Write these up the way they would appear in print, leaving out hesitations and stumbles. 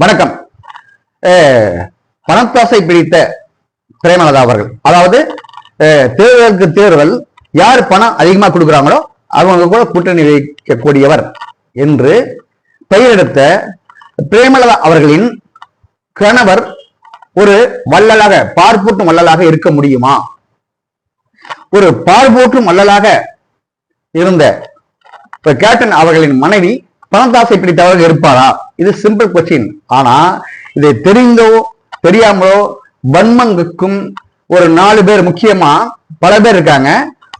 வணக்கம். பணத்தாசை பிடித்த பிரேமலதா அவர்கள், அதாவது தேர்தலுக்கு தேர்தல் யார் பணம் அதிகமா கொடுக்குறாங்களோ அவங்க கூட கூட்டணி வைக்கக்கூடியவர் என்று பெயரெடுத்த பிரேமலதா அவர்களின் கணவர் ஒரு வள்ளலாக, பார்ப்போட்டும் வள்ளலாக இருக்க முடியுமா? ஒரு பார்ப்போற்றும் வள்ளலாக இருந்த கேப்டன் அவர்களின் மனைவி பணத்தாசை பிடித்தவர்கள் இருப்பாரா? இது சிம்பிள் கொஸ்டின். ஆனா இதை தெரிந்தோ தெரியாமலோ வன்மங்குக்கும் ஒரு 4 பேர், முக்கியமா பல பேர் இருக்காங்க.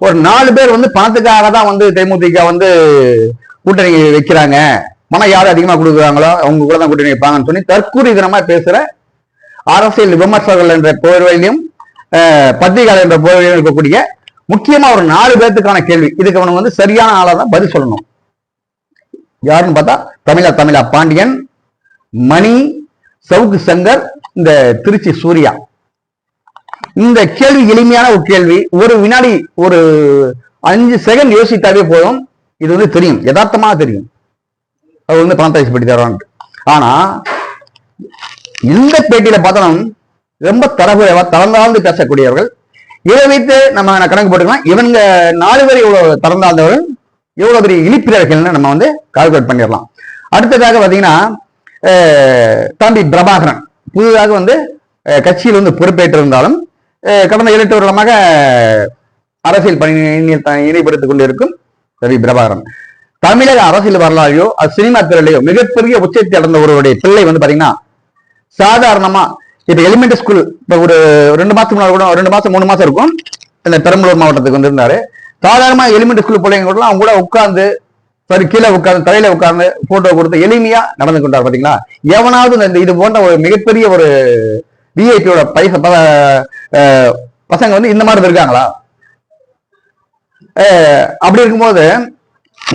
ஒரு 4 பேர் பணத்துக்காக தான் தேமுதிக கூட்டணி வைக்கிறாங்க, பணம் யாரும் அதிகமா கொடுக்குறாங்களோ அவங்க கூட தான் கூட்டணி வைப்பாங்கன்னு சொல்லி தற்கூரிதனமா பேசுற அரசியல் விமர்சகர்கள் என்ற போர்வையிலும் பத்திரிகையாளர் என்ற போர்வையிலும் இருக்கக்கூடிய முக்கியமா ஒரு 4 பேர்த்துக்கான கேள்வி. இதுக்கு அவனுக்கு சரியான ஆளா தான் பதில் சொல்லணும். யாருன்னு பார்த்தா தமிழா பாண்டியன், மணி, சவுக்கு சங்கர், இந்த திருச்சி சூர்யா. இந்த கேள்வி எளிமையான ஒரு கேள்வி. ஒரு வினாடி, ஒரு 5 செகண்ட் யோசித்தாவே போதும். இது தெரியும், யதார்த்தமா தெரியும் அவர் பணத்தாசை பற்றி தருவான். ஆனா இந்த பேட்டியில பார்த்தாலும் ரொம்ப தரந்தாழ்ந்து பேசக்கூடியவர்கள். இதை வைத்து நம்ம கணக்கு போட்டுக்கலாம், இவங்க 4 பேர் எவ்வளவு தரந்தாழ்ந்தவர்கள், எவ்வளவு பெரிய இழிப்பிறர்கள்னு நம்ம கால்குலேட் பண்ணிடலாம். அடுத்ததாக பாத்தீங்கன்னா தம்பி பிரபாகரன் புதிதாக கட்சியில் பொறுப்பேற்று இருந்தாலும் கடந்த 7-8 வருடமாக அரசியல் பணி ஈடுபடுத்திக் கொண்டிருக்கும் தம்பி பிரபாகரன் தமிழக அரசியல் வரலாறையோ சினிமா துறையிலையோ மிகப்பெரிய உச்சத்தை அடைந்த ஒருவருடைய பிள்ளை பாத்தீங்கன்னா சாதாரணமா இப்ப எலிமெண்டரி ஸ்கூல் இப்ப ஒரு 2 மாசத்துக்கு முன்னாடி கூட 2 மாசம் 3 மாசம் இருக்கும், இந்த பெரம்பலூர் மாவட்டத்துக்கு வந்திருந்தாரு. சாதாரணமா எலிமெண்டரி ஸ்கூல் பிள்ளைங்க கூட அவங்க கூட உட்கார்ந்து கீழே உட்கார்ந்து தலையில உட்கார்ந்து போட்டோ கொடுத்து எளிமையா நடந்து கொண்டார். பாத்தீங்களா, எவனாவது இது போன்ற ஒரு மிகப்பெரிய ஒரு விஐபியோட பசங்க இந்த மாதிரி இருக்காங்களா? அப்படி இருக்கும்போது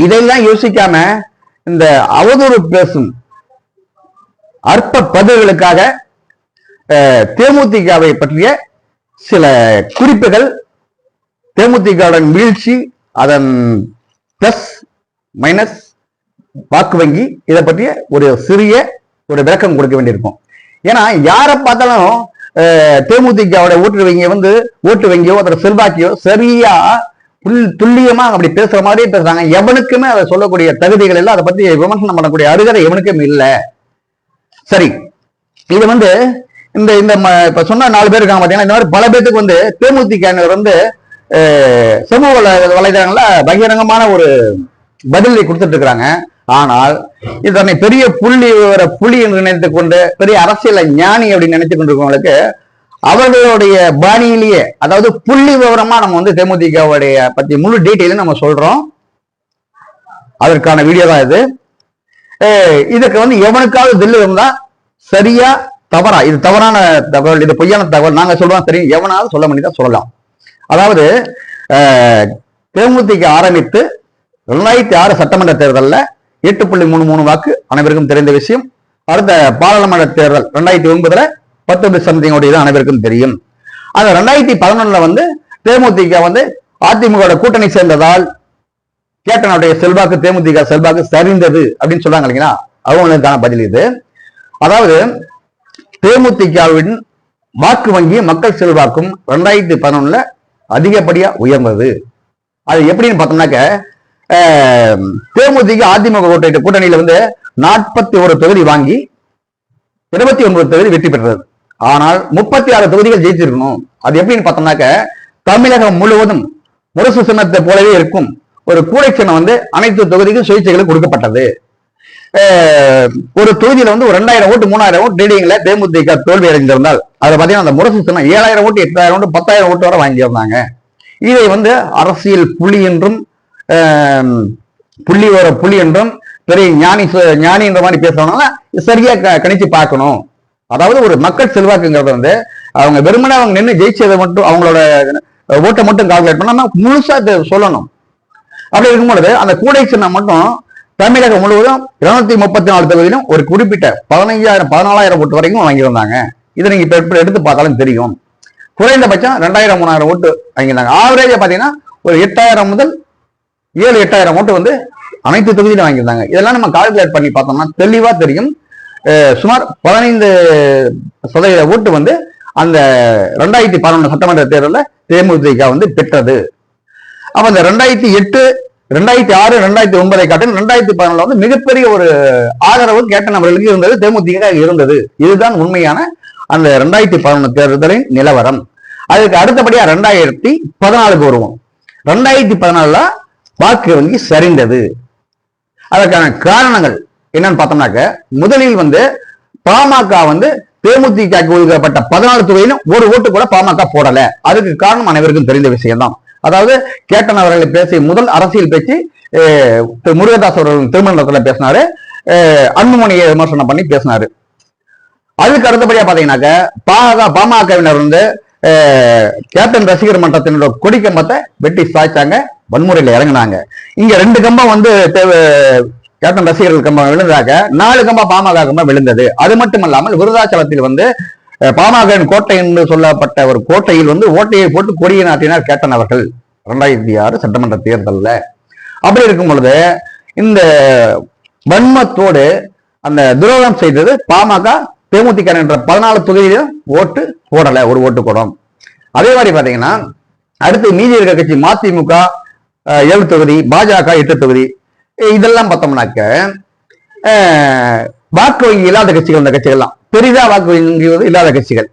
இதெல்லாம் யோசிக்காம இந்த அவதூறு பேசும் அற்ப பதில்களுக்காக தேமுதிகவை பற்றிய சில குறிப்புகள், தேமுதிகவுடன் வீழ்ச்சி, அதன் பிளஸ் மைனஸ், வாக்கு வங்கி, இதை பற்றிய ஒரு சிறிய ஒரு விளக்கம் கொடுக்க வேண்டியிருக்கும். ஏன்னா யாரை பார்த்தாலும் தேமுதிகவோட ஓட்டு வங்கியோ அதோட செல்வாக்கியோ சரியா துல்லியமா அப்படி பேசுற மாதிரியே பேசுறாங்க. எவனுக்குமே அதை சொல்லக்கூடிய தகுதிகள் இல்லை, அதை பத்தி விமர்சனம் பண்ணக்கூடிய அருகதை எவனுக்கும் இல்லை. சரி, இது இந்த இந்த இப்ப சொன்ன 4 பேர் இருக்காங்க பாத்தீங்கன்னா, இந்த மாதிரி பல பேருக்கு தேமுதிக சமூக வலைதளங்கள்ல பகிரங்கமான ஒரு பதிலை கொடுத்துட்டு இருக்கிறாங்க. ஆனால் இதனை பெரிய புள்ளி என்று நினைத்துக் கொண்டு பெரிய அரசியல் ஞானி அப்படின்னு நினைத்துக் கொண்டிருக்கவங்களுக்கு அவர்களுடைய பாணியிலேயே, அதாவது புள்ளி விவரமா நம்ம தேமுதிகவுடைய பத்தி முழு டீட்டெயிலும் நம்ம சொல்றோம். அதற்கான வீடியோ தான் இது. இதுக்கு எவனுக்காவது தில்லு இருந்தா சரியா தவறா, இது தவறான தகவல், இது பொய்யான தகவல் நாங்க சொல்றோம் சரி, எவனாவது சொல்ல முடியுதா சொல்லலாம். அதாவது தேமுதிக ஆரம்பித்து 2006 சட்டமன்ற தேர்தலில் 8.33 வாக்கு அனைவருக்கும் தெரிந்த விஷயம். அடுத்த பாராளுமன்ற தேர்தல் 2009 10 சம்திங் இது அனைவருக்கும் தெரியும். அந்த 2011 தேமுதிக அதிமுக கூட்டணி சேர்ந்ததால் கேப்டனுடைய செல்வாக்கு, தேமுதிக செல்வாக்கு சரிந்தது அப்படின்னு சொல்றாங்க இல்லைங்களா, அவங்களுக்கான பதில் இது. அதாவது தேமுதிகவின் வாக்கு வங்கி மக்கள் செல்வாக்கும் 2011 அதிகப்படியா உயர்ந்தது. அது எப்படின்னு பார்த்தோம்னாக்க, தேமுதிக அதிமுக கூட்டணியில 41 தொகுதி வாங்கி 29 தொகுதி வெற்றி பெற்றது. ஆனால் 36 தொகுதிகள் ஜெயிச்சிருக்கணும். அது எப்படின்னு பார்த்தோம்னாக்க, தமிழகம் முழுவதும் முரசு சின்னத்தை போலவே இருக்கும் ஒரு கூடை சின்னம் அனைத்து தொகுதிக்கும் சுயேட்சைகளுக்கு கொடுக்கப்பட்டது. ஒரு தொகுதியில ஒரு 2000 ஓட்டு 3000 ஓட்டு ரீடிங்ல தேமுதிக தோல்வி அடைந்திருந்தால் அதை பார்த்தீங்கன்னா அந்த முரசு சின்னம் 7000 ஓட்டு 8000 ஓட்டு 10000 ஓட்டு வரை வாங்கியிருந்தாங்க. இதை அரசியல் புலி என்றும் புள்ளி என்றும் பெரிய ஞானி என்ற மாதிரி பேசுறதுனால சரியா கணிச்சு பார்க்கணும். அதாவது ஒரு மக்கள் செல்வாக்குங்கிறது அவங்க வெறுமனே அவங்க நின்று ஜெயிச்சதை மட்டும், அவங்களோட ஓட்டை மட்டும் கால்குலேட் பண்ணாம முழுசா சொல்லணும். அப்படி இருக்கும்பொழுது அந்த கூடை சின்னம் மட்டும் தமிழகம் முழுவதும் 234 தொகுதியிலும் ஒரு குறிப்பிட்ட 14,000 ஓட்டு வரைக்கும் வாங்கியிருந்தாங்க. இதை நீங்க இப்ப எடுத்து பார்த்தாலும் தெரியும். குறைந்தபட்சம் 2000-3000 ஓட்டு வாங்கியிருந்தாங்க. ஆவரேஜா பாத்தீங்கன்னா ஒரு 8000 முதல் 7-8000 ஓட்டு அனைத்து தொகுதியிலும் வாங்கியிருந்தாங்க. இதெல்லாம் நம்ம கால்குலேட் பண்ணி பார்த்தோம்னா தெளிவா தெரியும். சுமார் 15% ஓட்டு வந்து அந்த 2011 சட்டமன்ற தேர்தலில் தேமுதிக வந்து பெற்றது. அப்ப இந்த 2008, 2006, 2009 காட்டிலும் 2011 வந்து மிகப்பெரிய ஒரு ஆதரவு கேப்டன் அவர்களுக்கு இருந்தது, தேமுதிக இருந்தது. இதுதான் உண்மையான அந்த 2011 தேர்தலின் நிலவரம். அதுக்கு அடுத்தபடியா 2014 வருவோம். 2014 வாக்கு வங்கி சரிந்தது. அதற்கான காரணங்கள் என்னன்னு பார்த்தோம்னாக்க, முதலில் வந்து பாமக வந்து தேமுதிக ஒதுக்கப்பட்ட 14 தொகுதியிலும் ஒரு ஓட்டு கூட பாமக போடல. அதுக்கு காரணம் அனைவருக்கும் தெரிந்த விஷயம்தான். அதாவது கேப்டன் அவர்களை பேசிய முதல் அரசியல் பேச்சு முருகதாஸ் அவர்கள் திருமணத்தில் பேசினாரு, அன்புமணியை விமர்சனம் பண்ணி பேசினாரு. அதுக்கு அடுத்தபடியா பாத்தீங்கன்னாக்க பாமகவினர் வந்து கேப்டன் ரசிகர் மன்றத்தினோட கொடி கம்பத்தை வெட்டி சாய்ச்சாங்க, வன்முறையில இறங்கினாங்க. இங்க 2 கம்பம் வந்து கேப்டன் ரசிகர்கள் கம்பம் விழுந்தாங்க, 4 கம்பம் பாமக கம்பம் விழுந்தது. அது மட்டுமல்லாமல் விருதாச்சலத்தில் வந்து பாமக கோட்டை என்று சொல்லப்பட்ட ஒரு கோட்டையில் வந்து ஓட்டையை போட்டு கொடியை நாட்டினார் கேப்டன் அவர்கள் 2006 சட்டமன்ற தேர்தலில். அப்படி இருக்கும் பொழுது இந்த வன்மத்தோடு அந்த துரோகம் செய்தது பாமக. தேமுதிக என்ற 14 தொகுதியிலும் ஓட்டு போடல, ஒரு ஓட்டு கூடும். அதே மாதிரி பாத்தீங்கன்னா அடுத்து மீதி இருக்க கட்சி மதிமுக 7 தொகுதி, பாஜக 8 தொகுதி. இதெல்லாம் பார்த்தோம்னாக்க வாக்கு வங்கி இல்லாத கட்சிகள், இந்த கட்சிகள்லாம் பெரிதா வாக்கு வங்கி இல்லாத கட்சிகள்.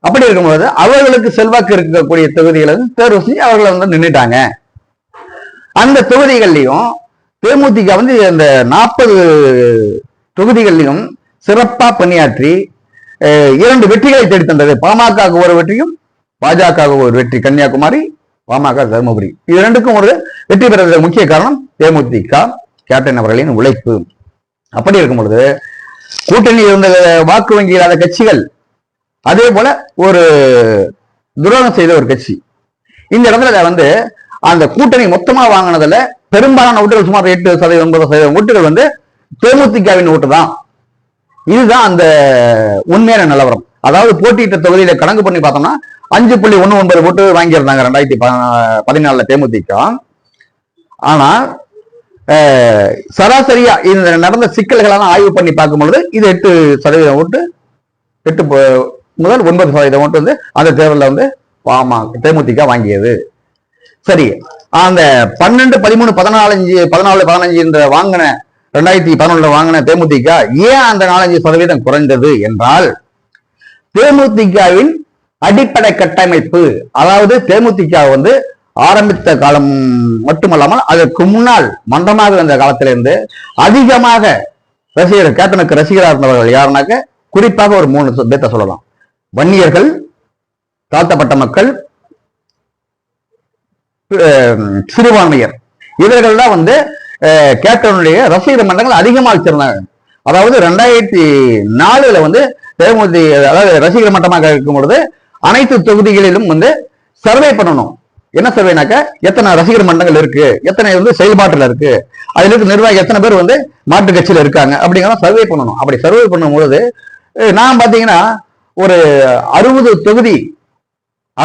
அப்படி இருக்கும்போது அவர்களுக்கு செல்வாக்கு இருக்கக்கூடிய தொகுதிகளை தேர்வு செஞ்சு அவர்களை வந்து நின்றுட்டாங்க. அந்த தொகுதிகள்லையும் தேமுதிக வந்து இந்த 40 தொகுதிகளிலும் சிறப்பா பணியாற்றி 2 வெற்றிகளை தேடி தந்தது. பாமக ஒரு வெற்றியும் பாஜக ஒரு வெற்றி கன்னியாகுமரி, பாமக தருமபுரி. இது 2க்கும் ஒரு வெற்றி பெறுவதற்கு முக்கிய காரணம் தேமுதிக கேப்டன் அவர்களின் உழைப்பு. அப்படி இருக்கும் பொழுது கூட்டணி இருந்த வாக்கு வங்கி இல்லாத கட்சிகள், அதே போல ஒரு துரோகம் செய்த ஒரு கட்சி, இந்த இடத்துல வந்து அந்த கூட்டணி மொத்தமா வாங்கினதுல பெரும்பாலான ஓட்டுகள் சுமார் 8%, 9% ஓட்டுகள் வந்து தேமுதிகவின் ஓட்டு தான். இதுதான் அந்த உண்மையான நிலவரம். அதாவது போட்டியிட்ட தொகுதியில கணக்கு பண்ணி பார்த்தோம்னா 5.19 ஓட்டு வாங்கியிருந்தாங்க 2014 தேமுதிக. ஆனா சராசரியா இந்த நடந்த சிக்கல்களெல்லாம் ஆய்வு பண்ணி பார்க்கும் பொழுது இது 8% ஓட்டு, 8 முதல் 9% ஓட்டு வந்து அந்த தேர்தலில் வந்து தேமுதிக வாங்கியது. சரி, அந்த 12, 13, 14, 15 என்ற வாங்கின 2011 வாங்கின தேமுதிக ஏன் அந்த 4-5% குறைந்தது என்றால், தேமுதிகவின் அடிப்படை கட்டமைப்பு, அதாவது தேமுதிக வந்து ஆரம்பித்த காலம் மட்டுமல்லாமல் அதற்கு முன்னால் மந்தமாக இருந்த காலத்திலிருந்து அதிகமாக ரசிகர் கேப்டனுக்கு ரசிகராக இருந்தவர்கள் யாருனாக்க குறிப்பாக ஒரு 3 பேர்த்த சொல்லலாம். வன்னியர்கள், தாழ்த்தப்பட்ட மக்கள், சிறுபான்மையர். இவர்கள் தான் வந்து கேப்டனுடைய ரசிகர் மன்றங்கள் அதிகமாக வச்சிருந்தாங்க. அதாவது 2004 வந்து தேமுதிக அதாவது ரசிகர் மன்றமாக இருக்கும் பொழுது அனைத்து தொகுதிகளிலும் வந்து சர்வே பண்ணணும். என்ன சர்வேனாக்க, எத்தனை ரசிகர் மன்றங்கள் இருக்கு, எத்தனை வந்து செயல்பாட்டுல இருக்கு, அதுல இருக்க நிர்வாகி எத்தனை பேர் வந்து மாற்று கட்சியில இருக்காங்க அப்படிங்கிற சர்வே பண்ணணும். அப்படி சர்வே பண்ணும் பொழுது நான் பாத்தீங்கன்னா ஒரு 60 தொகுதி,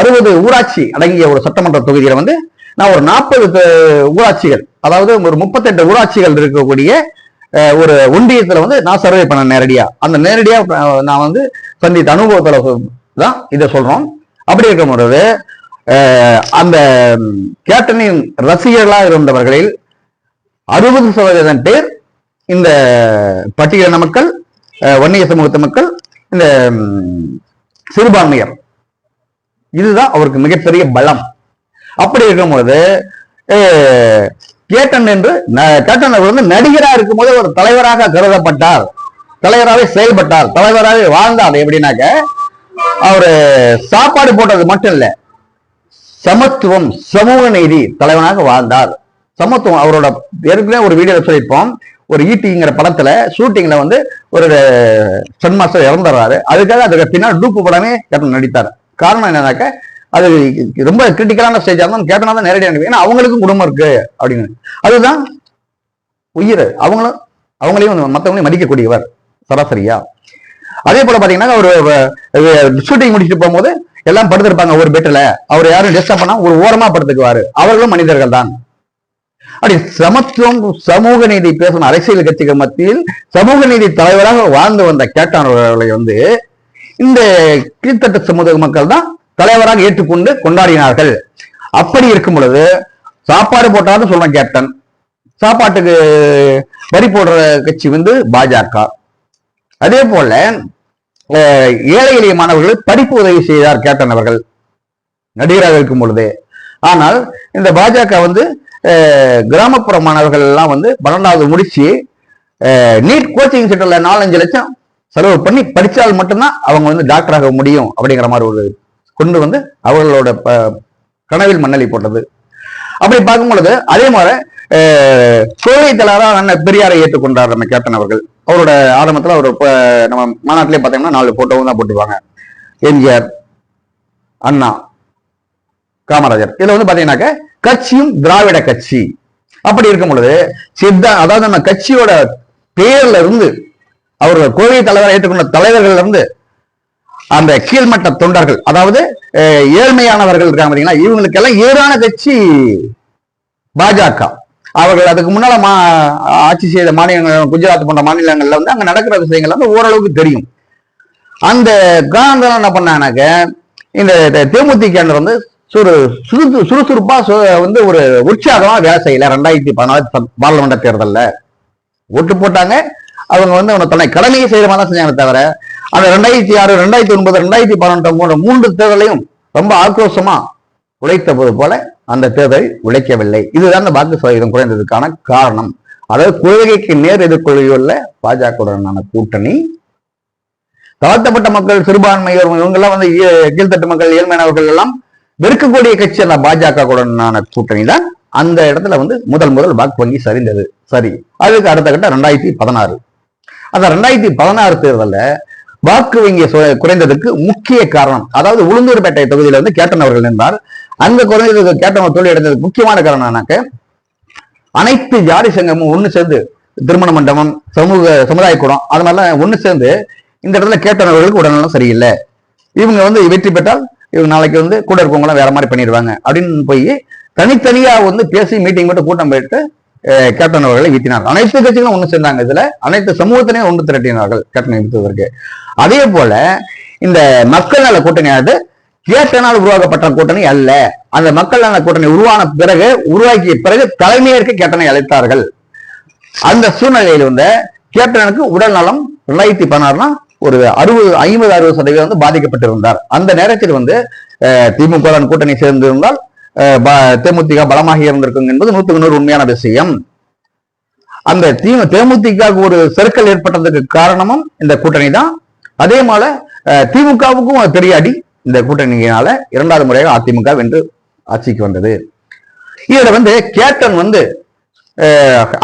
60 ஊராட்சி அடங்கிய ஒரு சட்டமன்ற தொகுதியில வந்து நான் ஒரு 40 ஊராட்சிகள், அதாவது ஒரு 38 ஊராட்சிகள் இருக்கக்கூடிய ஒரு ஒன்றியத்துல வந்து நான் சர்வே பண்ண நேரடியா. அந்த நேரடியா நான் வந்து சந்தித்த அனுபவத்துல தான் இதை சொல்றோம். அப்படி இருக்கும் பொழுது அந்த கேப்டனின் ரசிகர்களா இருந்தவர்களில் 60% பேர் இந்த பட்டியலின மக்கள், வன்னிய சமூகத்து மக்கள், இந்த சிறுபான்மையர். இதுதான் அவருக்கு மிகப்பெரிய பலம். அப்படி இருக்கும்போது கேப்டன் அவர் வந்து நடிகரா இருக்கும்போது ஒரு தலைவராக கருதப்பட்டார், தலைவராகவே செயல்பட்டார், தலைவராகவே வாழ்ந்தார். எப்படின்னாக்க அவரு சாப்பாடு போட்டது மட்டும் இல்ல, சமத்துவம், சமூக நீதி தலைவனாக வாழ்ந்தார். சமத்துவம் அவரோட ஏற்கனவே ஒரு வீடியோ சொல்லியிருப்போம். ஒரு ஈட்டிங்கிற படத்துல ஷூட்டிங்ல வந்து ஒரு ஸ்டன் மாஸ்டர் இறந்துடுறாரு. அதுக்கு பின்னால் டூப்பு படமே கேப்டன் நடித்தார். காரணம் என்னன்னாக்க அது ரொம்ப கிரிட்டிக்கலான ஸ்டேஜா இருந்தாலும் கேப்டனா தான் நேரடியாக, ஏன்னா அவங்களுக்கும் குடும்பம் இருக்கு அப்படின்னு. அதுதான் உயிர். அவங்களையும் மற்றவங்களையும் மதிக்கக்கூடியவர் சராசரியா. அதே போல பாத்தீங்கன்னா ஒரு ஷூட்டிங் முடிச்சுட்டு போகும்போது எல்லாம் படுத்திருப்பாங்க ஒரு பெட்டில். அவர் யாரும் டிஸ்டர்ப் பண்ணா ஒரு ஓரமா படுத்துக்குவாரு. அவர்களும் மனிதர்கள் தான். அப்படி சமத்துவம் சமூக நீதி பேசும் அரசியல் கட்சிகள் மத்தியில் சமூக நீதி தலைவராக வாழ்ந்து வந்த கேப்டன் அவர்களை வந்து இந்த கீழ்த்தட்டு சமூக மக்கள் தான் தலைவராக ஏற்றுக்கொண்டு கொண்டாடினார்கள். அப்படி இருக்கும் பொழுது சாப்பாடு போட்டாலும் சொல்றேன் கேப்டன், சாப்பாட்டுக்கு வரி போடுற கட்சி வந்து பாஜக. அதே போல ஏழை எளிய மாணவர்கள் படிப்பு உதவி செய்தார் கேப்டன் அவர்கள் நடிகராக இருக்கும் பொழுது. ஆனால் இந்த பாஜக வந்து கிராமப்புற மாணவர்கள் எல்லாம் வந்து 12வது முடிச்சு நீட் கோச்சிங் சென்டர்ல 4-5 லட்சம் செலவு பண்ணி படிச்சால் மட்டும்தான் அவங்க வந்து டாக்டர் ஆக முடியும் அப்படிங்கிற மாதிரி ஒரு கொண்டு வந்து அவர்களோட கனவில் மண்ணலி போட்டது. அப்படி பார்க்கும் பொழுது அதே மாதிரி கொள்கை தலைவராக அண்ணன் பெரியாரை ஏற்றுக்கொண்டார் நம்ம கேப்டன் அவர்கள். அவரோட ஆரம்பத்தில் அவர் நம்ம மாநாட்டிலே பார்த்தீங்கன்னா 4 போட்டோவும் தான் போட்டுருவாங்க. எம்ஜிஆர், அண்ணா, காமராஜர். இதுல வந்து பாத்தீங்கன்னாக்க கட்சியும் திராவிட கட்சி. அப்படி இருக்கும் பொழுது அதாவது நம்ம கட்சியோட பேர்ல இருந்து அவர்கள் கொள்கை தலைவரை ஏற்றுக்கொண்ட தலைவர்கள் இருந்து அந்த கீழ்மட்ட தொண்டர்கள், அதாவது ஏழ்மையானவர்கள் இருக்காங்க பாத்தீங்கன்னா, இவங்களுக்கு எல்லாம் எதிரான கட்சி பாஜக. அவர்கள் அதுக்கு முன்னால ஆட்சி செய்த மாநிலங்கள், குஜராத் போன்ற மாநிலங்கள்ல வந்து அங்க நடக்கிற விஷயங்கள் வந்து ஓரளவுக்கு தெரியும். அந்த காரணம் என்ன பண்ணானாக்க இந்த தேமுதிக வந்து சுறுசுறுப்பா வந்து ஒரு உற்சாகமா வேலை செய்யல. 2014 பாராளுமன்ற தேர்தல்ல ஓட்டு போட்டாங்க. அவங்க வந்து அவனை தன்னை கடமையை செய்யற மாதிரி தான் செஞ்சாங்க தவிர அந்த 2006, 2009, 2018 போன்ற 3 தேர்தலையும் ரொம்ப ஆக்ரோஷமா உழைத்தது போல அந்த தேர்தலை உழைக்கவில்லை. இதுதான் அந்த வாக்கு சதவீதம் குறைந்ததுக்கான காரணம். அதாவது கொள்கைக்கு நேர் எதிர்கொள்கையுள்ள பாஜகவுடனான கூட்டணி, தாழ்த்தப்பட்ட மக்கள், சிறுபான்மையோர், இவங்கெல்லாம் வந்து கீழ்த்தட்டு மக்கள், ஏழ்மையானவர்கள் எல்லாம் வெறுக்கக்கூடிய கட்சி அந்த பாஜகவுடனான கூட்டணி தான் அந்த இடத்துல வந்து முதல் வாக்கு வங்கி சரிந்தது. சரி, அதுக்கு அடுத்த கட்ட 2016. அந்த 2016 தேர்தலில் வாக்கு வங்கி குறைந்ததுக்கு முக்கிய காரணம், அதாவது உளுந்தூர்பேட்டை தொகுதியில வந்து கேப்டன் அவர்கள் நின்றார். அங்க குறைந்ததுக்கு கேப்டன் தோல்வி அடைந்ததுக்கு முக்கியமான காரணம் என்னன்னாக்க அனைத்து ஜாதி சங்கமும் ஒண்ணு சேர்ந்து திருமண மண்டபம், சமுதாய கூடம், அது மாதிரிலாம் ஒண்ணு சேர்ந்து இந்த இடத்துல கேப்டன் அவர்களுக்கு உடல்நலம் சரியில்லை, இவங்க வந்து வெற்றி பெற்றால் இவங்க நாளைக்கு வந்து கூட இருக்கவங்களாம் வேற மாதிரி பண்ணிடுவாங்க அப்படின்னு போய் தனித்தனியா வந்து பேசி மீட்டிங் மட்டும் கூட்டம் போயிட்டு கேப்டன் அவர்களை வீட்டினார்கள். அனைத்து கட்சிகளும் ஒண்ணு சேர்ந்தாங்க. இதுல அனைத்து சமூகத்தினையும் ஒன்று திரட்டினார்கள் கேப்டனை வீழ்த்துவதற்கு. அதே போல இந்த மக்கள் நல கூட்டணியானது கேப்டனால் உருவாக்கப்பட்ட கூட்டணி அல்ல. அந்த மக்கள் நல கூட்டணி உருவாக்கிய பிறகு தலைமையேற்க கேப்டனை அழைத்தார்கள். அந்த சூழ்நிலையில் வந்து கேப்டனுக்கு உடல் நலம் 2016 ஒரு 50-60% வந்து பாதிக்கப்பட்டிருந்தார். அந்த நேரத்தில் வந்து திமுக கூட்டணி சேர்ந்திருந்தால் தேமுதிக பலமாக இருந்திருக்கும் என்பது 100க்கு 100 உண்மையான விஷயம். அந்த தேமுதிக ஒரு சர்க்கிள் ஏற்பட்டதுக்கு காரணமும் இந்த கூட்டணி தான். அதே போல திமுகவுக்கும் பெரிய அடி இந்த கூட்டணியினால 2வது முறையாக அதிமுக வென்று ஆட்சிக்கு வந்தது. இதுல வந்து கேப்டன் வந்து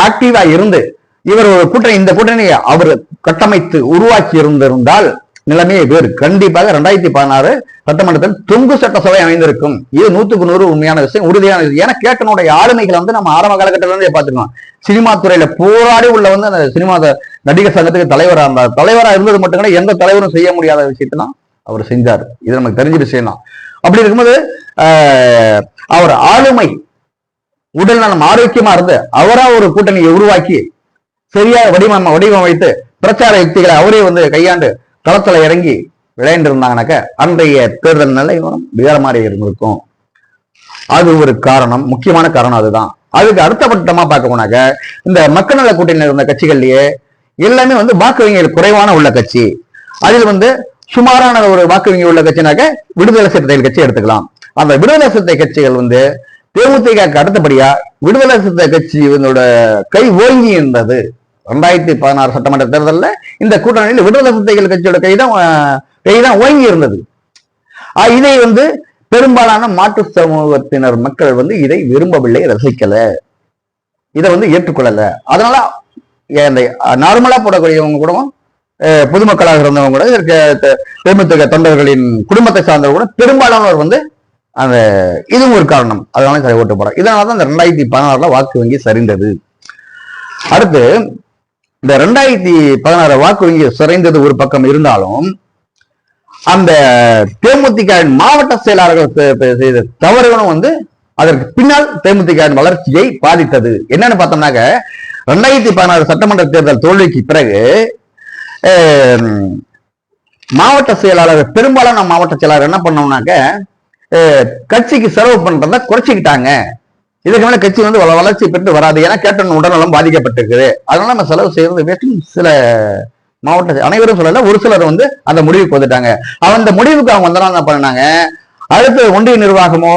ஆக்டிவா இருந்து இவர் ஒரு கூட்டணி, இந்த கூட்டணியை அவர் கட்டமைத்து உருவாக்கி இருந்திருந்தால் நிலைமையை வேறு. கண்டிப்பாக 2016 சட்டமன்றத்தில் தொங்கு சட்டசபை அமைந்திருக்கும். இது 100க்கு 100 உண்மையான விஷயம், உறுதியான விஷயம். ஏன்னா கேப்டனுடைய ஆளுமைகளை வந்து நம்ம ஆரம்ப காலகட்டத்தில இருந்தே பார்த்துக்கணும். சினிமா துறையில போராடி உள்ள வந்து அந்த சினிமா நடிகர் சங்கத்துக்கு தலைவராக இருந்தார். தலைவராக இருந்தது மட்டும் கூட எந்த தலைவரும் செய்ய முடியாத விஷயத்தான் அவர் செஞ்சார். இது நமக்கு தெரிஞ்ச விஷயம் தான். அப்படி இருக்கும்போது அவர் ஆளுமை, உடல் நலம் ஆரோக்கியமா இருந்து அவரா ஒரு கூட்டணியை உருவாக்கி சரியாக வடிவமைத்து பிரச்சார யுக்திகளை அவரே வந்து கையாண்டு களத்துல இறங்கி விளையாண்டு இருந்தாங்கனாக்க அன்றைய தேர்தல் நிலை வேற மாதிரி இருந்திருக்கும். அது ஒரு காரணம், முக்கியமான காரணம் அதுதான். அதுக்கு அடுத்தபட்டமா பார்க்க போனாக்க இந்த மக்கள் நல கூட்டணியில் இருந்த கட்சிகள்லயே எல்லாமே வந்து வாக்கு வங்கிகள் குறைவான உள்ள கட்சி. அதில் வந்து சுமாரான ஒரு வாக்கு வங்கி உள்ள கட்சினாக்க விடுதலை சிறுத்தைகள் கட்சி எடுத்துக்கலாம். அந்த விடுதலை சிறுத்தை கட்சிகள் வந்து தேமுதிக அடுத்தபடியா விடுதலை சிறுத்தை கட்சி இதனோட கை ஓங்கி இருந்தது. 2016 சட்டமன்ற தேர்தலில் இந்த கூட்டணியில் விடுதலை சிறுத்தைகள் கட்சியோட கைதான் ஓங்கி இருந்தது. இதை வந்து பெரும்பாலான மாற்று சமூகத்தினர் மக்கள் வந்து இதை விரும்பவில்லை, ரசிக்கல, இதை வந்து ஏற்றுக்கொள்ளல. அதனால இந்த நார்மலா போடக்கூடியவங்க கூட, பொதுமக்களாக இருந்தவங்க கூட, தேமுதிக தொண்டர்களின் குடும்பத்தை சார்ந்தவங்க கூட பெரும்பாலானவர் வந்து அந்த இதுவும் ஒரு காரணம். அதனால சரி ஓட்டு போட. இதனாலதான் இந்த 2016 வாக்கு வங்கி சரிந்தது. அடுத்து இந்த 2016 வாக்கு வங்கி சரிந்தது ஒரு பக்கம் இருந்தாலும் அந்த தேமுதிக மாவட்ட செயலாளர்கள் செய்த தவறுகளும் வந்து அதற்கு பின்னால் தேமுதிக வளர்ச்சியை பாதித்தது. என்னன்னு பார்த்தோம்னாக்க 2016 சட்டமன்ற தேர்தல் தோல்விக்கு பிறகு மாவட்ட செயலாளர், பெரும்பாலான மாவட்ட செயலாளர் என்ன பண்ணோம்னாக்க கட்சிக்கு செலவு பண்றத குறைச்சிக்கிட்டாங்க. இதுக்கு மேல கட்சி வந்து வளர்ச்சி பெற்று வராது, ஏன்னா கேப்டன் உடல்நலம் பாதிக்கப்பட்டிருக்குது, அதனால நம்ம செலவு செய்யறது வேஸ்ட். சில மாவட்ட அனைவரும் சொல்லல, ஒரு சிலர் வந்து அந்த முடிவுக்கு வந்துட்டாங்க. அந்த முடிவுக்கு அவங்க வந்தா என்ன பண்ணாங்க, அடுத்து ஒன்றிய நிர்வாகமோ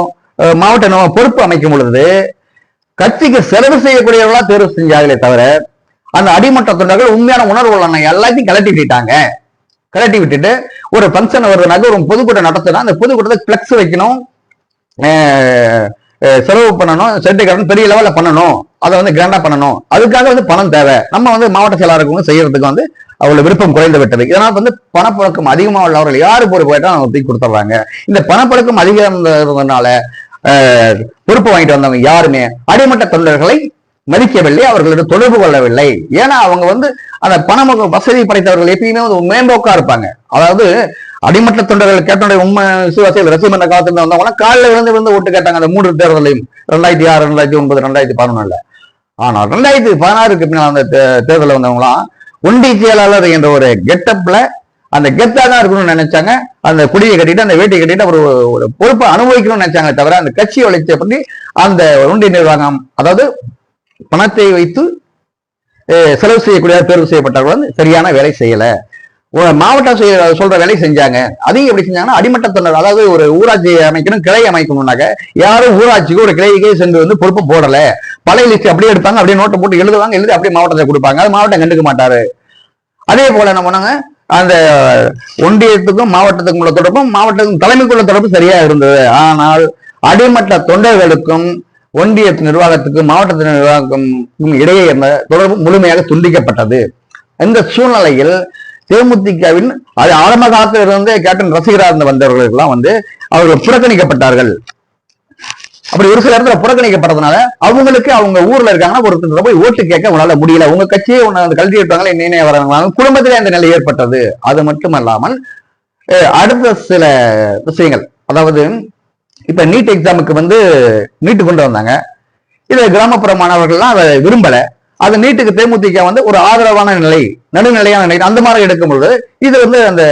மாவட்ட நிர்வாகம் பொறுப்பு அமைக்கும் பொழுது கட்சிக்கு செலவு செய்யக்கூடியவர்களா தேர்வு செஞ்சாங்களே தவிர அந்த அடிமட்ட தொண்டர்கள் உண்மையான உணர்வு எல்லாத்தையும் கலட்டி விட்டுட்டாங்க. கலட்டி விட்டுட்டு ஒரு பங்கன் வருதுனாக்க ஒரு பொதுக்கூட்டம் நடத்தினா அந்த பொதுக்கூட்டத்தை பிளக்ஸ் வைக்கணும், செலவு பண்ணணும், செட்டு கட்டணும், பெரிய லெவல்ல பண்ணணும், அதை வந்து கிராண்டா பண்ணணும். அதுக்காக வந்து பணம் தேவை. நம்ம வந்து மாவட்ட செயலாளருக்கு செய்யறதுக்கு வந்து அவ்வளவு விருப்பம் குறைந்து விட்டது. இதனால் வந்து பணப்பழக்கம் அதிகமாக உள்ளவர்கள் யாரு பொறுப்பு போயிட்டா அவங்க தூக்கி கொடுத்துட்றாங்க. இந்த பணப்பழக்கம் அதிகம் இருந்ததுனால பொறுப்பு வாங்கிட்டு வந்தவங்க யாருமே அடிமட்ட தொண்டர்களை மதிக்கவில்லை, அவர்களிடம் தொடர்பு கொள்ளவில்லை. ஏன்னா அவங்க வந்து அந்த பண வசதி படைத்தவர்கள் எப்பயுமே வந்து மேம்போக்கா இருப்பாங்க. அதாவது அடிமட்ட தொண்டர்கள் கேட்டோடைய உண்மை விசுவாசிகள் ரசிகமன்ற காலத்துல வந்தவங்க காலில் விழுந்து ஓட்டு கேட்டாங்க அந்த 3 தேர்தலையும் 2006, 2009, 2011. ஆனால் 2016க்கு பின்னால் அந்த தேர்தலில் வந்தவங்களாம் ஒன்றிய செயலாளர் என்ற ஒரு கெட்டப்ல அந்த கெத்தா தான் இருக்கணும்னு நினைச்சாங்க. அந்த குடியை கட்டிட்டு அந்த வேட்டியை கட்டிட்டு ஒரு பொறுப்பை அனுபவிக்கணும்னு நினைச்சாங்க தவிர அந்த கட்சி வளர்ச்சியை பற்றி அந்த ஒன்றிய நிர்வாகம், அதாவது பணத்தை வைத்து செலவு செய்யக்கூடிய தேர்வு செய்யப்பட்டவர்கள் வந்து சரியான வேலை செய்யல. மாவட்ட சொல்ற வேலை செஞ்சாங்க. அதையும் எப்படி செஞ்சாங்கன்னா அடிமட்ட தொண்டர், அதாவது ஒரு ஊராட்சி அமைக்கணும், கிளை அமைக்கணும்னாக்க யாரும் ஊராட்சிக்கு ஒரு கிளைக்கே சென்று வந்து பொறுப்பு போடல. பழைய லிஸ்ட் அப்படியே எடுப்பாங்க, அப்படியே நோட்டை போட்டு எழுதுவாங்க, எழுதி அப்படியே மாவட்டத்தை கொடுப்பாங்க. அது மாவட்டம் கண்டுக்க மாட்டாரு. அதே போல என்ன பண்ணாங்க, அந்த ஒன்றியத்துக்கும் மாவட்டத்துக்கும் உள்ள தொடர்பும் மாவட்டத்துக்கும் தலைமைக்குள்ள தொடர்பு சரியா இருந்தது. ஆனால் அடிமட்ட தொண்டர்களுக்கும் ஒன்றிய நிர்வாகத்துக்கும் மாவட்ட நிர்வாகத்துக்கும் இடையே இருந்த தொடர்பு முழுமையாக துண்டிக்கப்பட்டது. இந்த சூழ்நிலையில் தேமுதிகவின் அது ஆரம்ப காலத்தில் இருந்து கேப்டன் ரசிகரா இருந்த வந்தவர்களுக்கெல்லாம் வந்து அவர்கள் புறக்கணிக்கப்பட்டார்கள். அப்படி ஒரு சில இடத்துல புறக்கணிக்கப்பட்டதுனால அவங்களுக்கு அவங்க ஊர்ல இருக்காங்கன்னா ஒருத்தர் போய் ஓட்டு கேட்க உங்களால முடியல, உங்க கட்சியை கல்வி எடுத்தாங்களே என்னென்ன வராங்க, குடும்பத்திலே அந்த நிலை ஏற்பட்டது. அது மட்டுமல்லாமல் அடுத்த சில விஷயங்கள், அதாவது இப்ப நீட் எக்ஸாமுக்கு வந்து நீட்டு கொண்டு வந்தாங்க. இதுல கிராமப்புற மாணவர்கள்லாம் அதை விரும்பல. அது நீட்டுக்கு தேமுதிக வந்து ஒரு ஆதரவான நிலை, நடுநிலையான நிலை அந்த மாதிரி எடுக்கும் பொழுது இது வந்து அந்த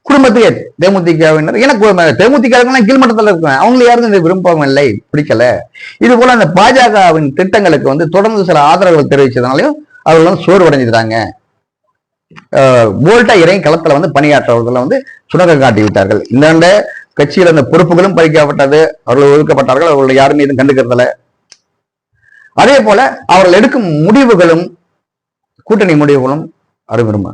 குடும்பத்தையே தேமுதிகவினர், எனக்கு தேமுதிக கீழ்மட்டத்தில் இருக்கேன், அவங்க யாரும் இந்த விருப்பம் இல்லை, பிடிக்கல. இது போல அந்த பாஜகவின் திட்டங்களுக்கு வந்து தொடர்ந்து சில ஆதரவுகள் தெரிவிச்சதுனாலையும் அவர்கள் வந்து சோர்வு அடைஞ்சிட்டாங்க. போல்ட்டா இறங்கி களத்துல வந்து பணியாற்றவர்களை வந்து சுணக்கம் காட்டி விட்டார்கள். இந்த கட்சியில் அந்த பொறுப்புகளும் பறிக்கப்பட்டது, அவர்கள் ஒதுக்கப்பட்டார்கள், அவர்கள் யாருமே எதுவும் கண்டுக்கிறதில்ல. அதே போல அவர்கள் எடுக்கும் முடிவுகளும் கூட்டணி முடிவுகளும் அருமைருமா.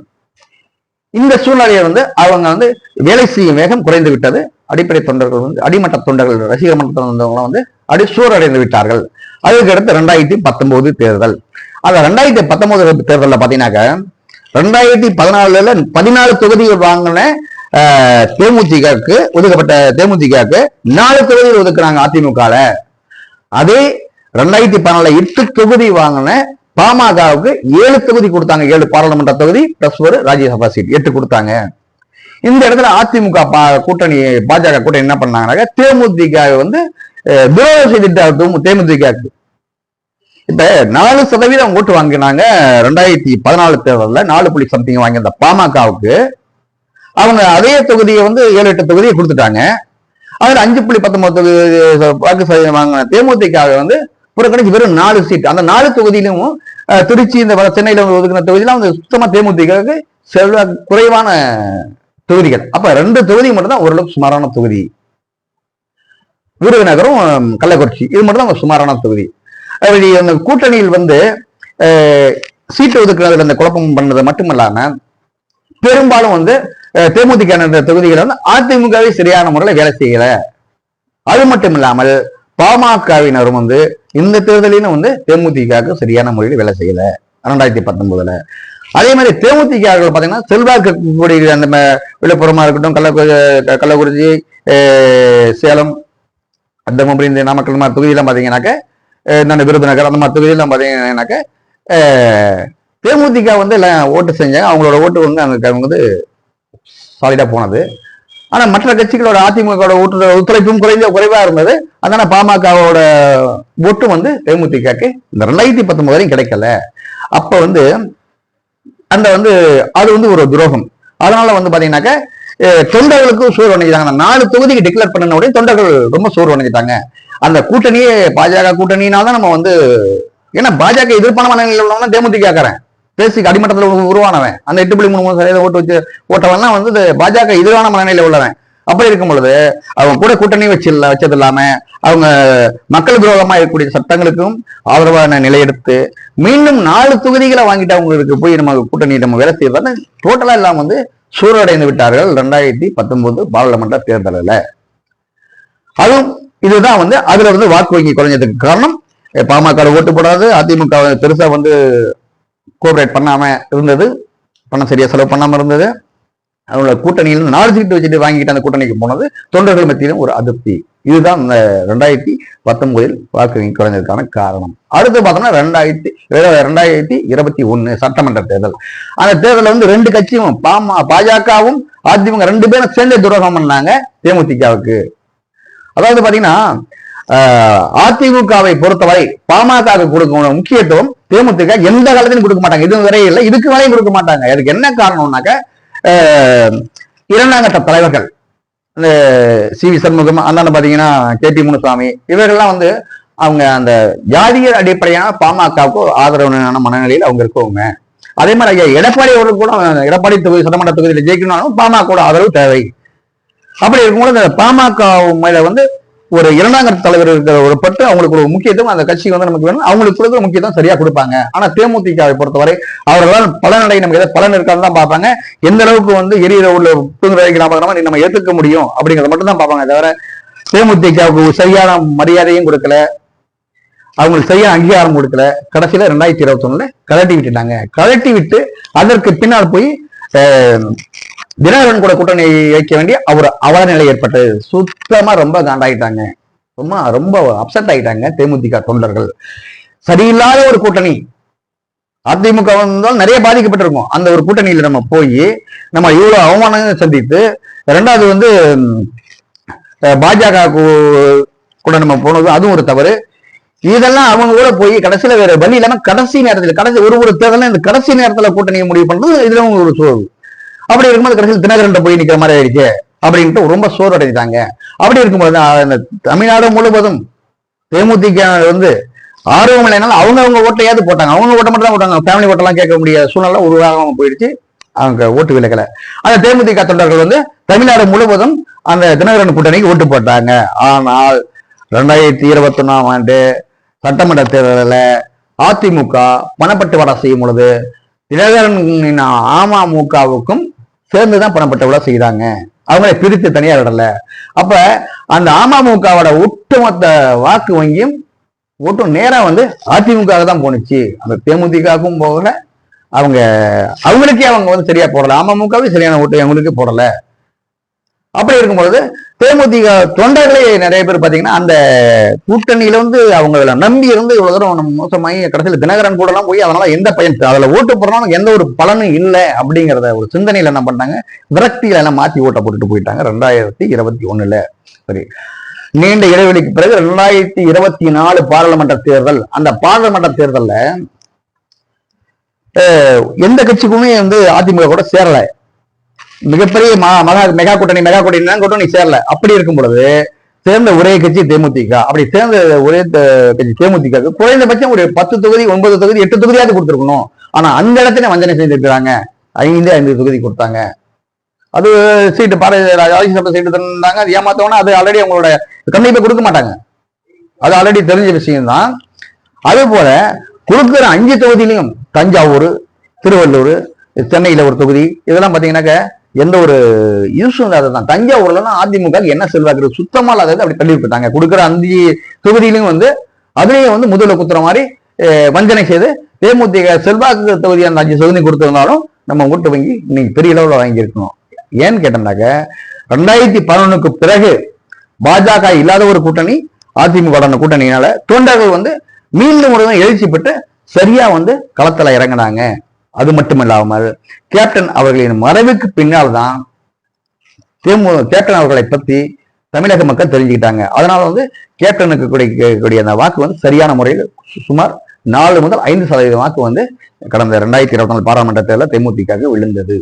இந்த சூழ்நிலையை வந்து அவங்க வந்து வேலை செய்யும் வேகம் குறைந்து விட்டது. அடிப்படை தொண்டர்கள் வந்து அடிமட்ட தொண்டர்கள், ரசிகர் மன்றத்தில் வந்தவங்களாம் வந்து சோர்வடைந்து விட்டார்கள். அதுக்கு அடுத்து 2019 தேர்தல். அந்த 2019 தேர்தலில் பாத்தீங்கன்னாக்க 2014 14 தொகுதிகள் வாங்கின தேமுதிகக்கு ஒதுக்கப்பட்ட தேமுதிகக்கு 4 தொகுதிகள் ஒதுக்குறாங்க அதிமுக. அதே 2014 8 தொகுதி வாங்கின பாமகவுக்கு 7 தொகுதி கொடுத்தாங்க. 7 பாராளுமன்ற தொகுதி பிளஸ் ஒரு ராஜ்யசபா சீட் 8 கொடுத்தாங்க. இந்த இடத்துல அதிமுக கூட்டணி பாஜக கூட்டணி என்ன பண்ணாங்கன்னாக்க தேமுதிக வந்து துரோகம் செய்துட்டாங்க. தேமுதிகக்கு இப்ப 4% ஓட்டு வாங்கினாங்க. 2014 தேர்தலில் 4 வாங்கியிருந்த பாமகவுக்கு அவங்க அதே தொகுதியை வந்து 7-8 தொகுதியை கொடுத்துட்டாங்க. அதுல 5.19 வாக்கு சதவீதம் வாங்கின தேமுதிக வந்து புறக்கணிச்சு வெறும் 4 சீட். அந்த 4 தொகுதியிலும் திருச்சி, இந்த சென்னையில ஒதுக்கின தொகுதியில வந்து சுத்தமா தேமுதிகவுக்கு குறைவான தொகுதிகள். அப்ப 2 தொகுதி மட்டும் தான் ஓரளவுக்கு சுமாரான தொகுதி. விருதுநகரும் கள்ளக்குறிச்சி, இது மட்டும் தான் சுமாரான தொகுதி. அந்த கூட்டணியில் வந்து சீட்டு ஒதுக்குறதுல அந்த குழப்பம் பண்ணது மட்டுமல்லாம பெரும்பாலும் வந்து தேமுதிக தொகுதிகளை வந்து அதிமுகவை சரியான முறையில் வேலை செய்யல. அது மட்டும் இல்லாமல் பாமகவினரும் வந்து இந்த தேர்தலிலும் வந்து தேமுதிகவுக்கு சரியான முறையில் வேலை செய்யல 2019. அதே மாதிரி தேமுதிக பாத்தீங்கன்னா செல்வாக்கு கூடிய அந்த விழுப்புரமா இருக்கட்டும், கள்ளக்குறிச்சி, சேலம், தர்மபுரி, இந்த நாமக்கல் மாதிரி தொகுதியெல்லாம் பாத்தீங்கன்னாக்க, விருதுநகர் அந்த மாதிரி தொகுதியெல்லாம் பாத்தீங்கன்னாக்க தேமுதிக வந்து எல்லாம் ஓட்டு செஞ்சாங்க. அவங்களோட ஓட்டு வந்து அங்க வந்து சாலிடா போனது. ஆனா மற்ற கட்சிகளோட அதிமுக ஒத்துழைப்பும் குறைவா இருந்தது. அதனால பாமகவோட ஓட்டு வந்து தேமுதிகக்கு இந்த 2019 வரையும் கிடைக்கல. அப்ப வந்து அந்த வந்து அது வந்து ஒரு துரோகம். அதனால வந்து பாத்தீங்கன்னாக்க தொண்டர்களுக்கும் சோறு அடைஞ்சிட்டாங்க. 4 தொகுதிக்கு டிக்ளேர் பண்ண உடனே தொண்டர்கள் ரொம்ப சோறு அடைஞ்சிட்டாங்க. அந்த கூட்டணியே பாஜக கூட்டணினால்தான் நம்ம வந்து, ஏன்னா பாஜக எதிர்ப்பான மனநிலையில் உள்ளவங்க தேமுதிகக்காரன், பேசிக் அடிமட்டத்தில் உருவானவன், அந்த 8.33% ஓட்டு வச்சு ஓட்டவெல்லாம் வந்து பாஜக எதிரான மனநிலையில் உள்ளவன். அப்படி இருக்கும் பொழுது அவங்க கூட கூட்டணி வச்சது இல்லாம அவங்க மக்கள் விரோதமா இருக்கக்கூடிய சட்டங்களுக்கும் ஆதரவான நிலையெடுத்து மீண்டும் 4 தொகுதிகளை வாங்கிட்டு அவங்களுக்கு போய் நம்ம கூட்டணி நம்ம வேலை செய்யறதான டோட்டலா எல்லாம் வந்து சூழடைந்து விட்டார்கள் 2019 பாராளுமன்ற தேர்தலில். அதுவும் இதுதான் வந்து அதுல வந்து வாக்கு வங்கி குறைஞ்சதுக்கு காரணம். பாமக ஓட்டு போடாது, அதிமுக பெருசா வந்து கோஆபரேட் பண்ணாம இருந்தது, பணம் சரியா செலவு பண்ணாம இருந்தது. அவங்களோட கூட்டணியில் 4 சீட்டு வச்சுட்டு வாங்கிட்டு அந்த கூட்டணிக்கு போனது தொண்டர்கள் மத்தியிலும் ஒரு அதிருப்தி. இதுதான் இந்த 2019 வாக்கு வங்கி குறைஞ்சதுக்கான காரணம். அடுத்து பார்த்தோம்னா 2021 சட்டமன்ற தேர்தல். அந்த தேர்தலில் வந்து 2 கட்சியும் பாஜகவும் அதிமுக 2 பேரும் சேர்ந்து துரோகம் பண்ணாங்க தேமுதிகவுக்கு. அதாவது பாத்தீங்கன்னா அதிமுகவை பொறுத்தவரை பாமக கொடுக்கும் முக்கியத்துவம் தேமுதிக எந்த காலத்திலும் கொடுக்க மாட்டாங்க. இது வரையும் இல்லை, இதுக்கு வரையும் கொடுக்க மாட்டாங்க. அதுக்கு என்ன காரணம்னாக்க 2ஆம் கட்ட தலைவர்கள் இந்த சி.வி. சண்முகம், அந்தாண்ட பாத்தீங்கன்னா கே.பி. முனுசாமி, இவர்கள்லாம் வந்து அவங்க அந்த ஜாதிய அடிப்படையான பாமகவுக்கு ஆதரவான மனநிலையில் அவங்க இருக்கவங்க. அதே மாதிரி ஐயா எடப்பாடி அவர்கள் கூட எடப்பாடி தொகுதி சட்டமன்ற தொகுதியில் ஜெயிக்கணும்னாலும் பாமக ஆதரவு தேவை. அப்படி இருக்கும்போது அந்த பாமக மேல வந்து ஒரு 2ஆம் கட்ட தலைவர் இருக்கிற ஒரு பட்டு அவங்களுக்கு ஒரு முக்கியத்துவம் அந்த கட்சிக்கு வந்து நமக்கு வேணும், அவங்களுக்கு கொடுக்குற முக்கியத்துவம் சரியா கொடுப்பாங்க. ஆனா தேமுதிகவை பொறுத்தவரை அவர்களால் பலனடை நமக்கு ஏதாவது பலன் இருக்கான்னு தான் பார்ப்பாங்க. எந்த அளவுக்கு வந்து எரியிற உள்ள புதுங்குறவைக்கு நம்ம ஏற்றுக்க முடியும் அப்படிங்கிறத மட்டும் தான் பார்ப்பாங்க. தவிர தேமுதிகவுக்கு சரியான மரியாதையும் கொடுக்கல, அவங்களுக்கு சரியான அங்கீகாரம் கொடுக்கல. கடைசியில 2021 கலட்டி விட்டுட்டாங்க. கலட்டி விட்டு அதற்கு பின்னால் போய் தினகரன் கூட கூட்டணி வைக்க வேண்டிய அவல நிலை ஏற்பட்டது. சுத்தமா ரொம்ப காண்டாயிட்டாங்க, ரொம்ப அப்செட் ஆயிட்டாங்க தேமுதிக தொண்டர்கள். சரியில்லாத ஒரு கூட்டணி, அதிமுக வந்தால் நிறைய பாதிக்கப்பட்டிருக்கும். அந்த ஒரு கூட்டணியில நம்ம போய் நம்ம இவ்வளவு அவமானங்களை சந்தித்து, 2வது வந்து பாஜக கூட நம்ம போனது அதுவும் ஒரு தவறு. இதெல்லாம் அவங்க கூட போய் கடைசியில வேற வழி இல்லாம கடைசி நேரத்தில் ஒரு தேர்தல் இந்த கடைசி நேரத்துல கூட்டணியை முடிவு பண்றது இதுல ஒரு சோர்வு. அப்படி இருக்கும்போது கடைசியில் தினகரன் போய் நிக்கிற மாதிரி ஆயிடுச்சு அப்படின்ட்டு ரொம்ப சோறு அடைஞ்சிட்டாங்க. அப்படி இருக்கும்போது தமிழ்நாடு முழுவதும் தேமுதிக வந்து ஆர்வம் இல்லைனாலும் அவங்க ஓட்டையாவது போட்டாங்க. அவங்க ஓட்ட மட்டும் தான் போட்டாங்க, ஃபேமிலி ஓட்டெல்லாம் கேட்க முடியாத சூழ்நிலை உருவாகாம போயிடுச்சு. அவங்க ஓட்டு விலகல. அந்த தேமுதிக தொண்டர்கள் வந்து தமிழ்நாடு முழுவதும் அந்த தினகரன் கூட்டணிக்கு ஓட்டு போட்டாங்க. ஆனால் 2021ஆம் ஆண்டு சட்டமன்ற தேர்தலில் அதிமுக பணப்பட்டுவாடா செய்யும் பொழுது தினகரன் அமமுகவுக்கும் சேர்ந்துதான் பணப்பட்டுவாடா செய்தாங்க. அவங்களை பிரித்து தனியார் விடல. அப்ப அந்த அமமுகவோட ஒட்டுமொத்த வாக்கு வங்கியும் ஓட்டும் நேரா வந்து அதிமுக தான் போனுச்சு. அந்த தேமுதிகவும் போகல, அவங்களுக்கே அவங்க வந்து சரியா போடல, அமமுகவே சரியான ஓட்டு அவங்களுக்கு போடல. அப்படி இருக்கும்பொழுது தேமுதிக தொண்டர்களே நிறைய பேர் பாத்தீங்கன்னா அந்த கூட்டணியில வந்து அவங்கள நம்பி இருந்து இவ்வளவு தூரம் மோசமாகி கடைசியில் தினகரன் கூட எல்லாம் போய் அதனால எந்த பயன், அதுல ஓட்டு போடுறோம் எந்த ஒரு பலனும் இல்லை அப்படிங்கிறத ஒரு சிந்தனையில என்ன பண்ணாங்க, விரக்தியில எல்லாம் மாத்தி ஓட்ட போட்டுட்டு போயிட்டாங்க 2021. சரி, நீண்ட இடைவெளிக்கு பிறகு 2024 பாராளுமன்ற தேர்தல். அந்த பாராளுமன்ற தேர்தல்ல எந்த கட்சிக்குமே வந்து அதிமுக கூட சேரல. மிகப்பெரிய மெகா கூட்டணி சேரல. அப்படி இருக்கும் பொழுது சேர்ந்த ஒரே கட்சி தேமுதிக. அப்படி சேர்ந்த ஒரே கட்சி தேமுதிக குறைந்தபட்சம் ஒரு 10 தொகுதி 9 தொகுதி 8 தொகுதியாவது கொடுத்துருக்கணும். ஆனா அந்த இடத்துல வஞ்சனை செய்திருக்கிறாங்க. 5 தொகுதி கொடுத்தாங்க. அது சீட்டு ராஜ்யசபா சீட்டு தந்தாங்க. அது ஏமாத்தவனா அது ஆல்ரெடி அவங்களோட கண்டிப்பா கொடுக்க மாட்டாங்க, அது ஆல்ரெடி தெரிஞ்ச விஷயம்தான். அது போல கொடுக்குற 5 தொகுதியிலையும் தஞ்சாவூர், திருவள்ளூர், சென்னையில ஒரு தொகுதி, இதெல்லாம் பாத்தீங்கன்னாக்க எந்த ஒரு யூஸும் இல்லாததான். தஞ்சாவூர்லாம் அதிமுக என்ன செல்வாக்கு சுத்தமா இல்லாதது, அப்படி தள்ளி விட்டுட்டாங்க. கொடுக்குற 5 தொகுதியிலையும் வந்து அதுலயும் வந்து முதல்ல குத்துற மாதிரி வஞ்சனை செய்து தேமுதிக செல்வாக்கு தொகுதி அந்த 5 தொகுதி கொடுத்திருந்தாலும் நம்ம ஓட்டு வங்கி இன்னைக்கு பெரிய அளவுல வாங்கியிருக்கணும். ஏன்னு கேட்டோம்னாக்க 2011க்கு பிறகு பாஜக இல்லாத ஒரு கூட்டணி அதிமுக கூட்டணியினால தொண்டர்கள் வந்து மீண்டும் ஒரு எழுச்சி பெற்று சரியா வந்து களத்துல இறங்கினாங்க. அது மட்டுமில்லாமல் கேப்டன் அவர்களின் மறைவுக்கு பின்னால் தான் கேப்டன் அவர்களை பத்தி தமிழக மக்கள் தெரிஞ்சுக்கிட்டாங்க. அதனால வந்து கேப்டனுக்கு கூடிய அந்த வாக்கு வந்து சரியான முறையில் சுமார் 4 முதல் 5% வாக்கு வந்து கடந்த 2024 பாராளுமன்ற தேர்தலில் தேமுதிக விழுந்தது.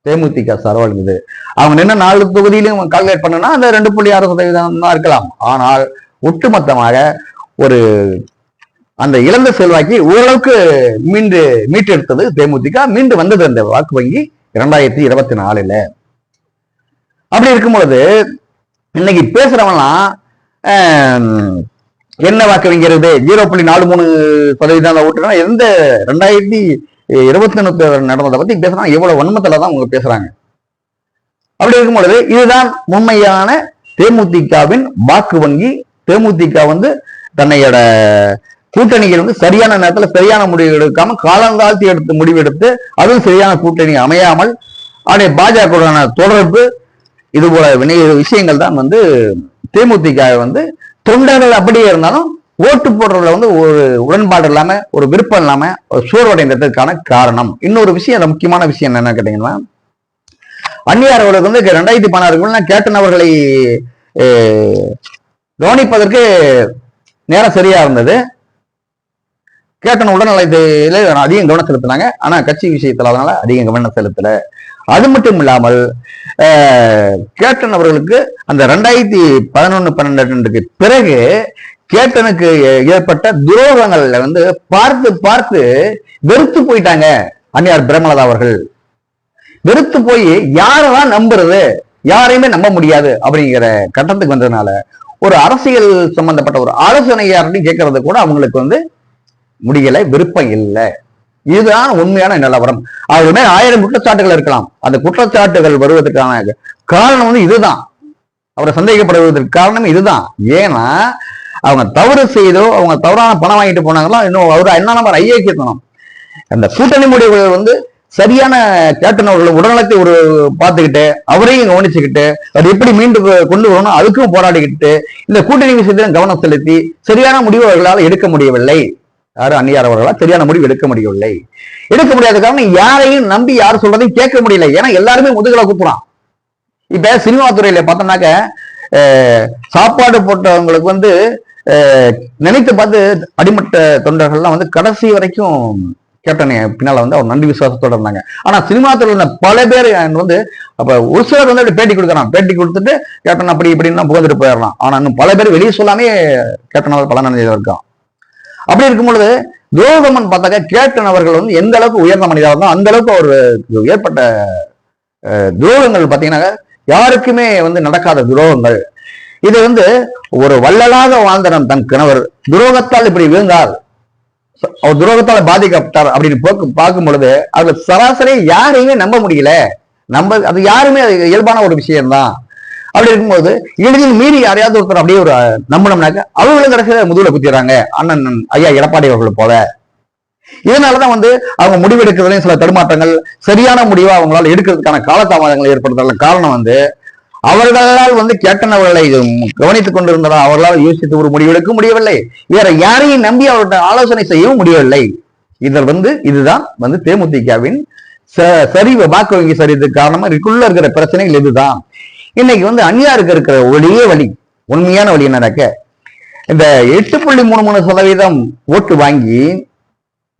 தேமுதிக சார்பாக இருந்தது. அவங்க நின்ன 4 தொகுதியிலும் கால்குலேட் பண்ணனா அந்த 2.6% தான் இருக்கலாம். ஆனால் ஒட்டுமொத்தமாக ஒரு அந்த இழந்த செல்வாக்கி ஓரளவுக்கு மீட்டெடுத்தது தேமுதிக. மீண்டு வந்தது அந்த வாக்கு வங்கி 2024. அப்படி இருக்கும் பொழுது இன்னைக்கு பேசுறவங்கலாம் என்ன வாக்கு வைக்கிறது 0.43% ஓட்டுனா எந்த 2021 நடந்ததை பத்தி பேசுறாங்க. எவ்வளவு வன்மத்துல தான் அவங்க பேசுறாங்க. அப்படி இருக்கும் பொழுது இதுதான் உண்மையான தேமுதிகவின் வாக்கு வங்கி. தேமுதிக வந்து தன்னையோட கூட்டணிகள் வந்து சரியான நேரத்துல சரியான முடிவு எடுக்காம காலந்தாழ்த்தி எடுத்து முடிவெடுத்து அதுவும் சரியான கூட்டணி அமையாமல் அவருடைய பாஜக தொடர்பு இது போல விஷயங்கள் தான் வந்து தேமுதிக வந்து தொண்டர்கள் அப்படியே இருந்தாலும் ஓட்டு போடுறதுல வந்து ஒரு உடன்பாடு இல்லாம ஒரு விருப்பம் இல்லாம ஒரு சோர்வடைந்ததுக்கான காரணம். இன்னொரு விஷயம், முக்கியமான விஷயம் என்னன்னு கேட்டீங்கன்னா, அந்நியார் அவர்களுக்கு வந்து 2016 கேப்டன் அவர்களை கவனிப்பதற்கு நேரம் சரியா இருந்தது. கேப்டன் உடல்நலத்தில அதிகம் கவனம் செலுத்தினாங்க. ஆனா கட்சி விஷயத்துல அதனால அதிகம் கவனம் செலுத்தல. அது மட்டும் இல்லாமல் கேப்டன் அவர்களுக்கு அந்த 2011-12 பிறகு கேப்டனுக்கு ஏற்பட்ட துரோகங்கள்ல வந்து பார்த்து பார்த்து வெறுத்து போயிட்டாங்க அந்நியார் பிரேமலதா அவர்கள். வெறுத்து போய் யாரெல்லாம் நம்புறது, யாரையுமே நம்ப முடியாது அப்படிங்கிற கட்டத்துக்கு வந்ததுனால ஒரு அரசியல் சம்பந்தப்பட்ட ஒரு ஆலோசனை யாருன்னு கேட்கறது கூட அவங்களுக்கு வந்து முடியல, விருப்பம் இல்லை. இதுதான் உண்மையான நிலவரம். அவர் மேல் 1000 குற்றச்சாட்டுகள் இருக்கலாம். அந்த குற்றச்சாட்டுகள் வருவதற்கான காரணம் வந்து இதுதான். அவரை சந்தேகப்படுவதற்கு காரணம் இதுதான். ஏன்னா அவங்க தவறு செய்தோ அவங்க தவறான பணம் வாங்கிட்டு போனாங்களோ இன்னும் அவர் என்ன நம்பர் ஐக்கியத்தனம். அந்த கூட்டணி முடிவுகள் வந்து சரியான கேப்டன் அவர்கள் உடல்நலத்தை ஒரு பார்த்துக்கிட்டு அவரையும் கவனிச்சுக்கிட்டு அது எப்படி மீண்டும் கொண்டு வரணும் அதுக்கும் போராடிக்கிட்டு இந்த கூட்டணி விஷயத்திலும் கவனம் செலுத்தி சரியான முடிவு அவர்களால் எடுக்க முடியவில்லை. யாரும் அந்நியார் அவர்களால் சரியான முடிவு எடுக்க முடியவில்லை. எடுக்க முடியாத காரணம் யாரையும் நம்பி யார் சொல்றதையும் கேட்க முடியல. ஏன்னா எல்லாருமே முதுகலை குத்துறான். இப்ப சினிமா துறையில பார்த்தோம்னாக்க சாப்பாடு போட்டவங்களுக்கு வந்து நினைத்து பார்த்து அடிமட்ட தொண்டர்கள்லாம் வந்து கடைசி வரைக்கும் கேப்டன் பின்னால வந்து அவர் நன்றி விசுவாசத்தோட இருந்தாங்க. ஆனா சினிமா துறையில பல பேர் வந்து அப்ப ஒரு சிலர் வந்து பேட்டி கொடுக்குறான். பேட்டி கொடுத்துட்டு கேப்டன் அப்படி இப்படின்னு புகழ்ந்துட்டு போயிடலாம். ஆனா இன்னும் பல பேர் வெளியே சொல்லாமே கேப்டன் அவர் பல நன்றியாக இருக்கான். அப்படி இருக்கும் பொழுது துரோகமன் பார்த்தாக்க கேப்டன் அவர்கள் வந்து எந்த அளவுக்கு உயர்ந்த மனிதராக இருந்தோம் அந்த அளவுக்கு அவர் ஏற்பட்ட துரோகங்கள் பார்த்தீங்கன்னா யாருக்குமே வந்து நடக்காத துரோகங்கள். இது வந்து ஒரு வள்ளலாக வாழ்ந்தனம் தன் கணவர் துரோகத்தால் இப்படி விழுந்தார், அவர் துரோகத்தால் பாதிக்கப்பட்டார் அப்படின்னு பார்க்கும் பொழுது அதுல சராசரி யாரையுமே நம்ப முடியல. அது யாருமே இயல்பான ஒரு விஷயம்தான். அப்படி இருக்கும்போது எளிதில் மீறி யாரையாவது ஒருத்தர் அப்படியே ஒரு நம்பணும்னாக்க அவர்களும் கடைசியில முதுகுல குத்திடுறாங்க அண்ணன் ஐயா எடப்பாடி அவர்கள் போல. இதனாலதான் வந்து அவங்க முடிவெடுக்கிறதுலையும் சில தடுமாற்றங்கள் சரியான முடிவா அவங்களால எடுக்கிறதுக்கான காலதாமதங்கள் ஏற்படுறதுல காரணம் வந்து அவர்களால் வந்து கேப்டன் அவர்களை கவனித்துக் கொண்டிருந்ததால் அவர்களால் யோசித்து ஒரு முடிவெடுக்க முடியவில்லை. வேற யாரையும் நம்பி அவர்கிட்ட ஆலோசனை செய்யவும் முடியவில்லை. இதில் வந்து இதுதான் வந்து தேமுதிகவின் சரிவு வாக்கு வங்கி சரிவதற்கு காரணமா இதுக்குள்ள இருக்கிற பிரச்சனைகள் இதுதான். இன்னைக்கு வந்து அந்நியாருக்கு இருக்கிற ஒரே வழி, உண்மையான வழி என்னன்னாக்க இந்த 8.33% ஓட்டு வாங்கி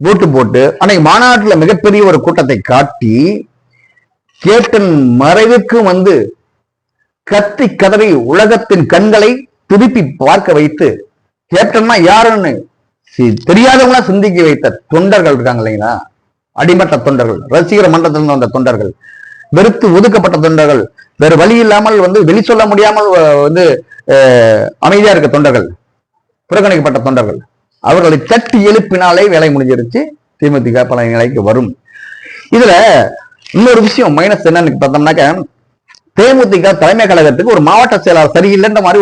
ஓட்டு போட்டு அன்னைக்கு மாநாட்டில் மிகப்பெரிய ஒரு கூட்டத்தை காட்டி கேப்டன் மறைவுக்கு வந்து கத்தி கதறி உலகத்தின் கண்களை திருப்பி பார்க்க வைத்து கேப்டன்னா யாருன்னு தெரியாதவங்களா சிந்திக்க வைத்த தொண்டர்கள் இருக்காங்க இல்லைங்களா, அடிமட்ட தொண்டர்கள், ரசிகர் மன்றத்திலிருந்து வந்த தொண்டர்கள், வெறுத்து ஒதுக்கப்பட்ட தொண்டர்கள், வேற வழி இல்லாமல் வந்து வெளி சொல்ல முடியாமல் வந்து அமைதியா இருக்க தொண்டர்கள், புறக்கணிக்கப்பட்ட தொண்டர்கள், அவர்களை தட்டி எழுப்பினாலே வேலை முடிஞ்சிருச்சு. தேமுதிக பல நிலைக்கு வரும். இதுல இன்னொரு விஷயம் மைனஸ் என்னன்னு பார்த்தோம்னாக்க தேமுதிக தலைமை கழகத்துக்கு ஒரு மாவட்ட செயலாளர் சரியில்லைன்ற மாதிரி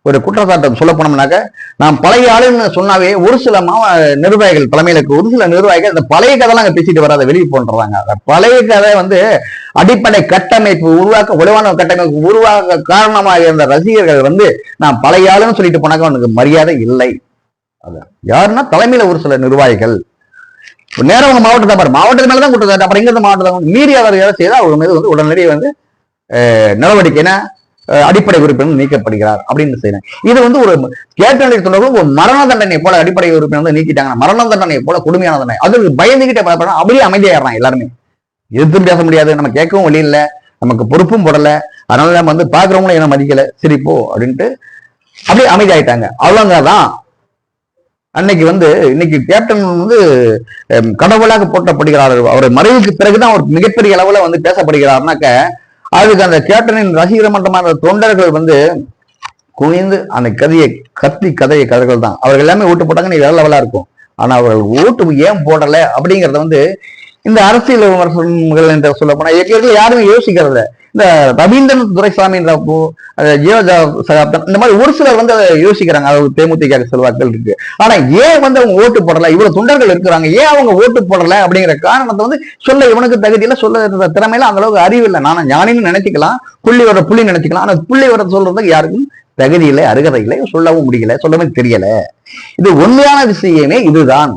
ஒரு குற்றச்சாட்டு சொல்ல போனோம்னாக்க நாம் பழைய ஆளுன்னு சொன்னாவே ஒரு சில நிர்வாகிகள் தலைமையில ஒரு சில நிர்வாகிகள் இந்த பழைய கதைலாம் அங்க பேசிட்டு வராத வெளியே போன்றாங்க. பழைய கதை வந்து அடிப்படை கட்டமைப்பு உருவாக்க கட்டமைப்பு உருவாக்க காரணமாக இருந்த ரசிகர்கள் வந்து நான் பழைய ஆளுன்னு சொல்லிட்டு போனாக்க அவனுக்கு மரியாதை இல்லை. அது யாருன்னா தலைமையில ஒரு சில நிர்வாகிகள் நேரம் அவங்க மாவட்டத்தை பாரு, மாவட்டத்து மேலதான் குற்றச்சாட்டு, அப்புறம் இங்க மாவட்டத்தை மீறி அவர் செய்தா அவங்க மீது வந்து உடனடியே வந்து நடவடிக்கைனா அடிப்படை உறுப்பினர் நீக்கப்படுகிறார் அப்படின்னு செய்யறாங்க. இது வந்து ஒரு கேட்டநிலை தொண்டர்கள் ஒரு மரண தண்டனை போல அடிப்படை உறுப்பினர் வந்து நீக்கிட்டாங்க, மரண தண்டனை போல கொடுமையான தண்டனை. அது பயந்துகிட்டே அப்படியே அமைதியாடுறான். எல்லாருமே எதிர்த்தும் பேச முடியாது, நம்ம கேட்கவும் வழி இல்லை, நமக்கு பொறுப்பும் போடல, அதனால நம்ம வந்து பாக்குறவங்களும் என்ன மதிக்கல, சிரிப்போ அப்படின்ட்டு அப்படியே அமைதியாயிட்டாங்க. அவ்வளவுதான். அன்னைக்கு வந்து இன்னைக்கு கேப்டன் வந்து கடவுளாக போற்றப்படுகிறார். அவர் மறைவுக்கு பிறகுதான் அவர் மிகப்பெரிய அளவுல வந்து பேசப்படுகிறார்னாக்க அதுக்கு அந்த கேப்டனின் ரசிகர் மன்றமான தொண்டர்கள் வந்து குனிந்து அந்த கதையை கதைகள் தான். அவர்கள் எல்லாமே ஓட்டு போட்டாங்க, நீ வேற லெவலா இருக்கும். ஆனா அவர்கள் ஓட்டு ஏன் போடல அப்படிங்கறத வந்து இந்த அரசியல் விமர்சனங்கள் என்று சொல்ல போனா யாருமே யோசிக்கிறது. இந்த ரவீந்திரன் துரைசாமின்ற இந்த மாதிரி ஒரு சிலர் வந்து அதை யோசிக்கிறாங்க. அது தேமுதிக செல்வாக்கள் இருக்கு. ஆனா ஏன் வந்து அவங்க ஓட்டு போடல, இவ்வளவு தொண்டர்கள் இருக்கிறாங்க, ஏன் அவங்க ஓட்டு போடல அப்படிங்கிற காரணத்தை வந்து சொல்ல இவனுக்கு தகுதியில, சொல்ல திறமையில அந்த அளவுக்கு அறிவு இல்லை. நானும் ஞானின்னு நினைச்சுக்கலாம், புள்ளி நினைச்சுக்கலாம். ஆனா புள்ளி வர சொல்றதுக்கு யாருக்கும் தகுதி இல்லை, அருகதை இல்லை, சொல்லவும் முடியல, சொல்லவே தெரியல. இது உண்மையான விஷயமே இதுதான்.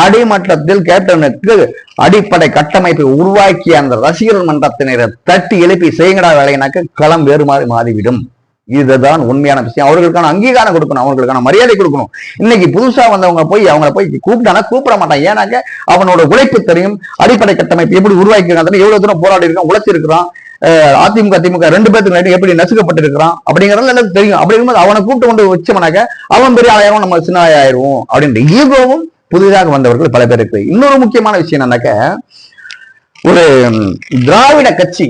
அடிமட்டத்தில் கேப்டனுக்கு அடிப்படை கட்டமைப்பை உருவாக்கிய அந்த ரசிகர் மன்றத்தினரை தட்டி எழுப்பி செய்யங்கடா வேலைனாக்க களம் வேறு மாதிரி மாறிவிடும். இதுதான் உண்மையான விஷயம். அவர்களுக்கான அங்கீகாரம் கொடுக்கணும், அவர்களுக்கான மரியாதை கொடுக்கணும். இன்னைக்கு புதுசா வந்தவங்க போய் அவங்களை போய் கூப்பிட்டானா கூப்பிட மாட்டான். ஏன்னாக்க அவனோட உழைப்பு தெரியும், அடிப்படை கட்டமைப்பு எப்படி உருவாக்கிருக்காங்க, எவ்வளவு தூரம் போராடி இருக்கான், உழைச்சிருக்கிறான், அதிமுக திமுக ரெண்டு பேருக்கு எப்படி நசுக்கப்பட்டு இருக்கிறான் அப்படிங்கறது எனக்கு தெரியும். அப்படி இருக்கும்போது அவனை கூப்பிட்டு கொண்டு வச்சோம்னாக்க அவன் பெரிய ஆயிரம், நம்ம சின்ன ஆயிடுவோம் அப்படின்ற ஈகோவும் புதிதாக வந்தவர்கள் பல பேர் இருக்கு. இன்னொரு முக்கியமான விஷயம் என்னன்னாக்க, ஒரு திராவிட கட்சி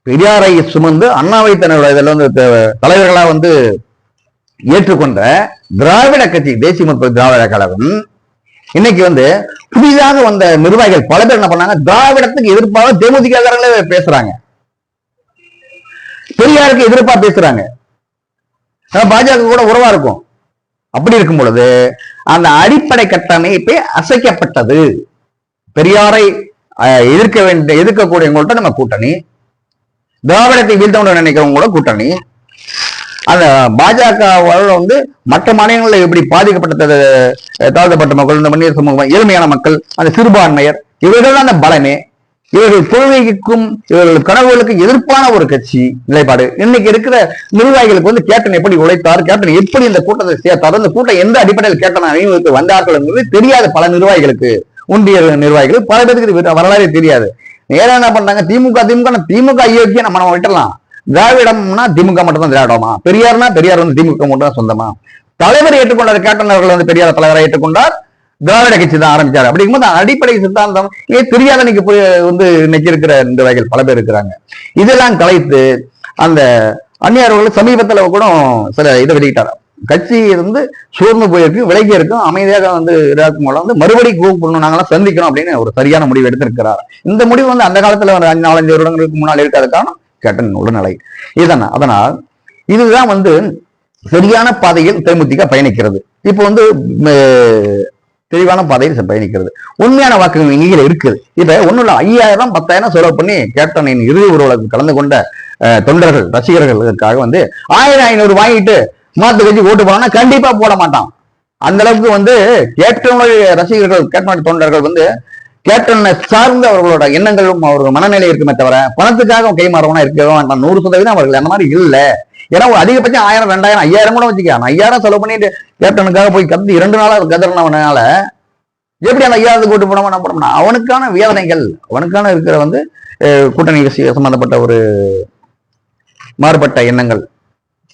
பெரியாரை சுமந்து அண்ணாவை தன்னுடைய இதுல வந்து தலைவர்களா வந்து ஏற்றுக்கொண்ட திராவிட கட்சி, தேசிய முற்போக்கு திராவிட கழகம், இன்னைக்கு வந்து புதிதாக வந்த நிர்வாகிகள் பல பேர் என்ன பண்ணாங்க, திராவிடத்துக்கு எதிர்ப்பாக தேமுதிக பேசுறாங்க, பெரியாருக்கு எதிர்ப்பா பேசுறாங்க, பாஜக கூட உறவா இருக்கும். அப்படி இருக்கும் பொழுது அந்த அடிப்படை கட்டமைப்பை அசைக்கப்பட்டது. பெரியாரை எதிர்க்கக்கூடியவங்கள்ட்ட நம்ம கூட்டணி, திராவிடத்தை வீழ்த்தவங்க நினைக்கிறவங்க கூட கூட்டணி, அந்த பாஜக வந்து மற்ற மாநிலங்களில் எப்படி பாதிக்கப்பட்ட தாழ்த்தப்பட்ட மக்கள், இந்த மனித சமூகம், ஏழ்மையான மக்கள், அந்த சிறுபான்மையர், இவர்கள் தான் அந்த பலமே. இவர்கள் கொள்கைக்கும் இவர்கள் கனவுகளுக்கு எதிர்ப்பான ஒரு கட்சி நிலைப்பாடு. இன்னைக்கு இருக்கிற நிர்வாகிகளுக்கு வந்து கேப்டன் எப்படி உழைத்தார், கேப்டன் எப்படி இந்த கூட்டத்தை சேர்த்தார், இந்த கூட்டம் எந்த அடிப்படையில் கேப்டன் அணிவகுத்து வந்தார்கள் என்பது தெரியாது. பல நிர்வாகிகளுக்கு, ஒன்றிய நிர்வாகிகள் பல பேருக்கு வரலாறே தெரியாது. நேரம் என்ன பண்றாங்க, திமுக ஐயோக்கிய நம்ம விட்டுலாம், திராவிடம்னா திமுக மட்டும் தான் திராவிடமா, பெரியார்னா பெரியார் வந்து திமுக மட்டும் தான் சொந்தமா, தலைவர் ஏற்றுக்கொண்டார், கேப்டன் அவர்கள் வந்து பெரியார் தலைவரை ஏற்றுக்கொண்டார், திராவிட கட்சி தான் ஆரம்பிச்சாரு. அப்படிங்கும்போது அடிப்படை சித்தாந்தம் தெரியாத இன்னைக்கு வந்து இன்னைக்கு இருக்கிற நிர்வாகிகள் பல பேர் இருக்கிறாங்க. இதெல்லாம் கலைத்து அந்த அந்நியர்கள் சமீபத்துல கூட சில இதை வெளியிட்டார், கட்சி இருந்து சோர்ந்து போயிருக்கும், விலகி இருக்கும், அமைதியாக வந்து இதாக்கும் மூலம் வந்து மறுபடியும் கூப்பிடணும், நாங்களாம் சந்திக்கணும் அப்படின்னு ஒரு சரியான முடிவு எடுத்திருக்கிறார். இந்த முடிவு வந்து அந்த காலத்துல ஒரு 4-5 வருடங்களுக்கு முன்னால் இருக்காது. காரணம் கேப்டன் உடல்நிலை. அதனால் இதுதான் வந்து சரியான பாதையில் தேமுதிக பயணிக்கிறது. இப்போ வந்து தெளிவான பாதையில் பயணிக்கிறது. உண்மையான வாக்குகள் இங்கே இருக்குது. இப்ப ஒண்ணும் இல்ல, 5000 10,000 செலவு பண்ணி கேப்டனின் இறுதி ஊர்வலத்தில் கலந்து கொண்ட தொண்டர்கள் ரசிகர்களுக்காக வந்து 1500 வாங்கிட்டு மாத்து கட்சி ஓட்டு போனா கண்டிப்பா போட மாட்டான். அந்த அளவுக்கு வந்து கேப்டனுடைய ரசிகர்கள், கேப்டன் தொண்டர்கள் வந்து கேப்டனை சார்ந்து அவர்களோட எண்ணங்களும் அவர்கள் மனநிலை இருக்குமே தவிர பணத்துக்காக கைமாறவனா இருக்கவே மாட்டான். 100% அவர்கள் அந்த மாதிரி இல்லை. ஏன்னா அதிகபட்சம் 1000 2000 5000 கூட வச்சுக்கலாம். 5000 செலவு பண்ணிட்டு கேப்டனுக்காக போய் கத்து 2 நாளா கதறினவனால எப்படி அந்த 5000 கூட்டு போனோம்னா அவனுக்கான வேதனைகள், அவனுக்கான இருக்கிற வந்து கூட்டணி சம்பந்தப்பட்ட ஒரு மாறுபட்ட எண்ணங்கள்,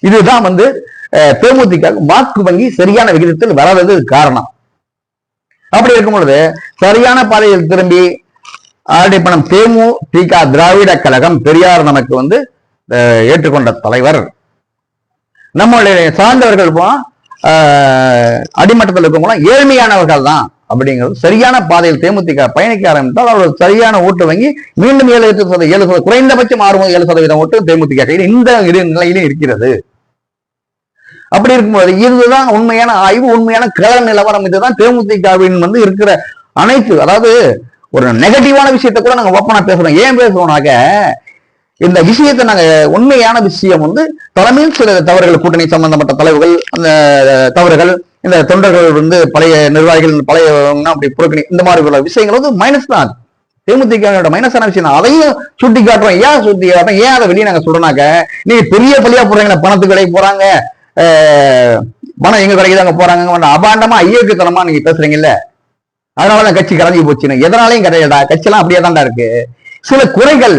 இதுதான் வந்து தேமுதிக வாக்கு வங்கி சரியான விகிதத்தில் வராதது காரணம். அப்படி இருக்கும் பொழுது சரியான பாதையில் திரும்பி ஆடிப்பணம் தேமுதிக திராவிட கழகம், பெரியார் நமக்கு வந்து ஏற்றுக்கொண்ட தலைவர், நம்மளுடைய சார்ந்தவர்கள் அடிமட்டத்தில் இருக்கும் ஏழ்மையானவர்கள் தான் அப்படிங்கிறது சரியான பாதையில் தேமுதிக பயணிக்க ஆரம்பித்தால் அவர்கள் சரியான ஓட்டு வங்கி மீண்டும் 7% குறைந்தபட்சம் 6-7% ஓட்டு தேமுதிக கையில் இந்த நிலையிலும் இருக்கிறது. அப்படி இருக்கும்போது இதுதான் உண்மையான ஆய்வு, உண்மையான கள நிலவரம். இதுதான் தேமுதிகவின் வந்து இருக்கிற அனைத்து, அதாவது ஒரு நெகட்டிவான விஷயத்தை கூட நாங்க ஓப்பனா பேசுறோம். ஏன் பேசுறோம்னாக்க இந்த விஷயத்தை நாங்க உண்மையான விஷயம் வந்து தலைமையில் சில தவறுகள், கூட்டணி சம்பந்தப்பட்ட தலைவர்கள் அந்த தவறுகள், இந்த தொண்டர்கள் வந்து பழைய நிர்வாகிகள் பழைய அப்படி புறக்கணி, இந்த மாதிரி உள்ள விஷயங்கள் வந்து மைனஸ் தான். தேமுதிக மைனஸான விஷயம். அதையும் சுட்டி காட்டுறோம். ஏன் சுட்டி காட்டுறோம், ஏன் அதை வெளியே நாங்க சொல்றோம்னாக்க, நீங்க பெரிய பள்ளியா போறீங்க, பணத்துக்கு விலை போறாங்க, பணம் எங்க கிடைக்குதாங்க போறாங்க, அபாண்டமா ஐயோக்கியத்தனமா நீங்க பேசுறீங்கல்ல, அதனாலதான் கட்சி கலைஞ்சி போச்சுன்னு. எதனாலையும் கிடையாதா, கட்சி எல்லாம் அப்படியே தான்டா இருக்கு. சில குறைகள்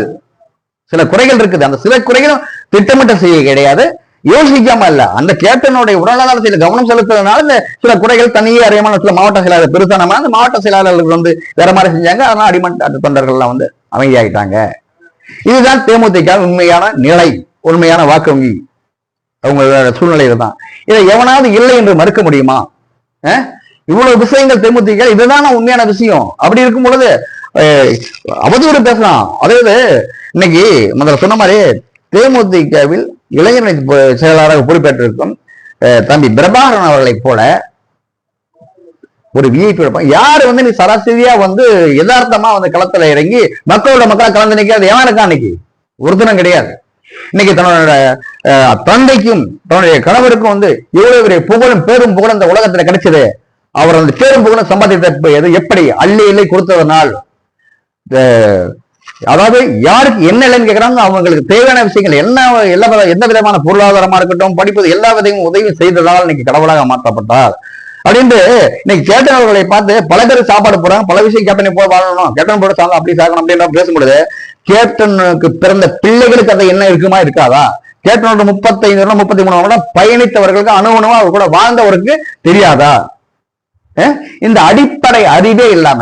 இருக்குது. அந்த சில குறைகளும் திட்டமிட்ட செய்ய கிடையாது, யோசிக்காம இல்ல. அந்த கேப்டனுடைய உடல்நலத்தில் கவனம் செலுத்துறதுனால இந்த சில குறைகள் தனியே அறியாமல் சில மாவட்ட செயலாளர் பெருசான அந்த மாவட்ட செயலாளர்களுக்கு வந்து வேற மாதிரி செஞ்சாங்க. அதனால அடிமட்ட தொண்டர்கள்லாம் வந்து அமைதியாகிட்டாங்க. இதுதான் தேமுதிக உண்மையான நிலை, உண்மையான வாக்கு வங்கி அவங்களோட சூழ்நிலையில தான். இதை எவனாவது இல்லை என்று மறுக்க முடியுமா? இவ்வளவு விஷயங்கள் தேமுதிக, இதுதான் உண்மையான விஷயம். அப்படி இருக்கும் பொழுது அவதூறு பேசலாம். அதாவது இன்னைக்கு முதல்ல சொன்ன மாதிரி தேமுதிகவில் இளைஞரணி செயலாளராக பொறுப்பேற்றிருக்கும் தம்பி பிரபாகரன் அவர்களை போல ஒரு விஐபி யாரு வந்து நீ சராசரியா வந்து யதார்த்தமா வந்து களத்துல இறங்கி மக்களோட மக்களா கலந்து நிற்கிறது எவன் இருக்கா? இன்னைக்கு ஒருத்தனும் கிடையாது. இன்னைக்கு தன்னோட தந்தைக்கும் தன்னுடைய கணவருக்கும் வந்து எவ்வளவு பெரிய புகழும் பேரும் புகழும் இந்த உலகத்துல கிடைச்சது. அவர் அந்த பேரும் புகழும் சம்பாதித்த எப்படி அள்ளி இல்லை கொடுத்ததனால், அதாவது யாருக்கு என்ன இல்லைன்னு கேட்கறாங்க, அவங்களுக்கு தேவையான விஷயங்கள் என்ன எந்த விதமான பொருளாதாரமா இருக்கட்டும், படிப்பது எல்லா விதையும் உதவி செய்ததால் இன்னைக்கு கடவுளாக மாற்றப்பட்டார் அப்படின்ட்டு இன்னைக்கு கேப்டன் அவர்களை பார்த்து பல பேர் சாப்பாடு போறாங்க, பல விஷயம் கேப்டனை போய் வாழணும், கேப்டன் போட சாதம் அப்படி சாகணும் அப்படின்ற பேசும்பொழுது கேப்டனுக்கு பிறந்த பிள்ளைகளுக்கு அதை என்ன இருக்குமா இருக்காதா? கேப்டனோட 35 வருடம் 33 வருடம் பயணித்தவர்களுக்கு அணுவணுவா அவர் கூட வாழ்ந்தவருக்கு தெரியாதா? இந்த அடிப்படை அறிவே இல்லாம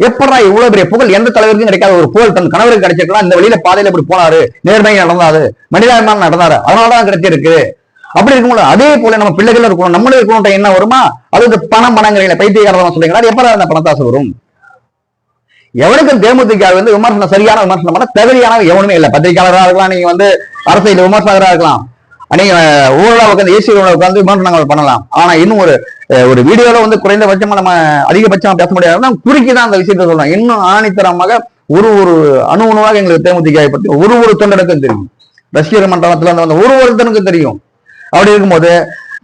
எப்படா இவ்வளவு பெரிய புகழ் எந்த தலைவருக்கும் கிடைக்காத ஒரு புகழ் தன் கணவருக்கு கிடைச்சிருக்கலாம். இந்த வழியில பாதையில இப்படி போனாரு, நேர்மையை நடந்தாரு, மனிதாபிமானம் நடந்தாரு, அதனாலதான் கிடைச்சிருக்கு. அப்படி இருக்கும்போது அதே போல நம்ம பிள்ளைகள் இருக்கணும், நம்மளே இருக்கணும். என்ன வருமா? அது பணங்கிறீங்களா, பைத்தியக்காரதான் சொல்றீங்களா? அது எப்படா அந்த பணத்தாசு வரும்? எவனுக்கும் தேமுதிக வந்து விமர்சனம் சரியான விமர்சனம் பண்ண தகுதியான எவனுமே இல்லை. பத்திரிகையாளராக இருக்கலாம், நீங்க வந்து அரசியல் விமர்சகராக இருக்கலாம், நீங்க ஊழலா உட்காந்து ஏசி உட்காந்து விமர்சனங்கள் பண்ணலாம். ஆனா இன்னும் ஒரு வீடியோல வந்து குறைந்தபட்சமா நம்ம அதிகபட்சமா பேச முடியாதுன்னா குறுக்கிதான் அந்த விஷயத்த சொல்றோம். இன்னும் ஆணித்தரமாக ஒரு அணுவாக எங்களுக்கு தேமுதிக பற்றி ஒரு தொண்டனுக்கும் தெரியும், ரசிகர் மண்டலத்துல அந்த ஒருத்தனுக்கும் தெரியும். அப்படி இருக்கும்போது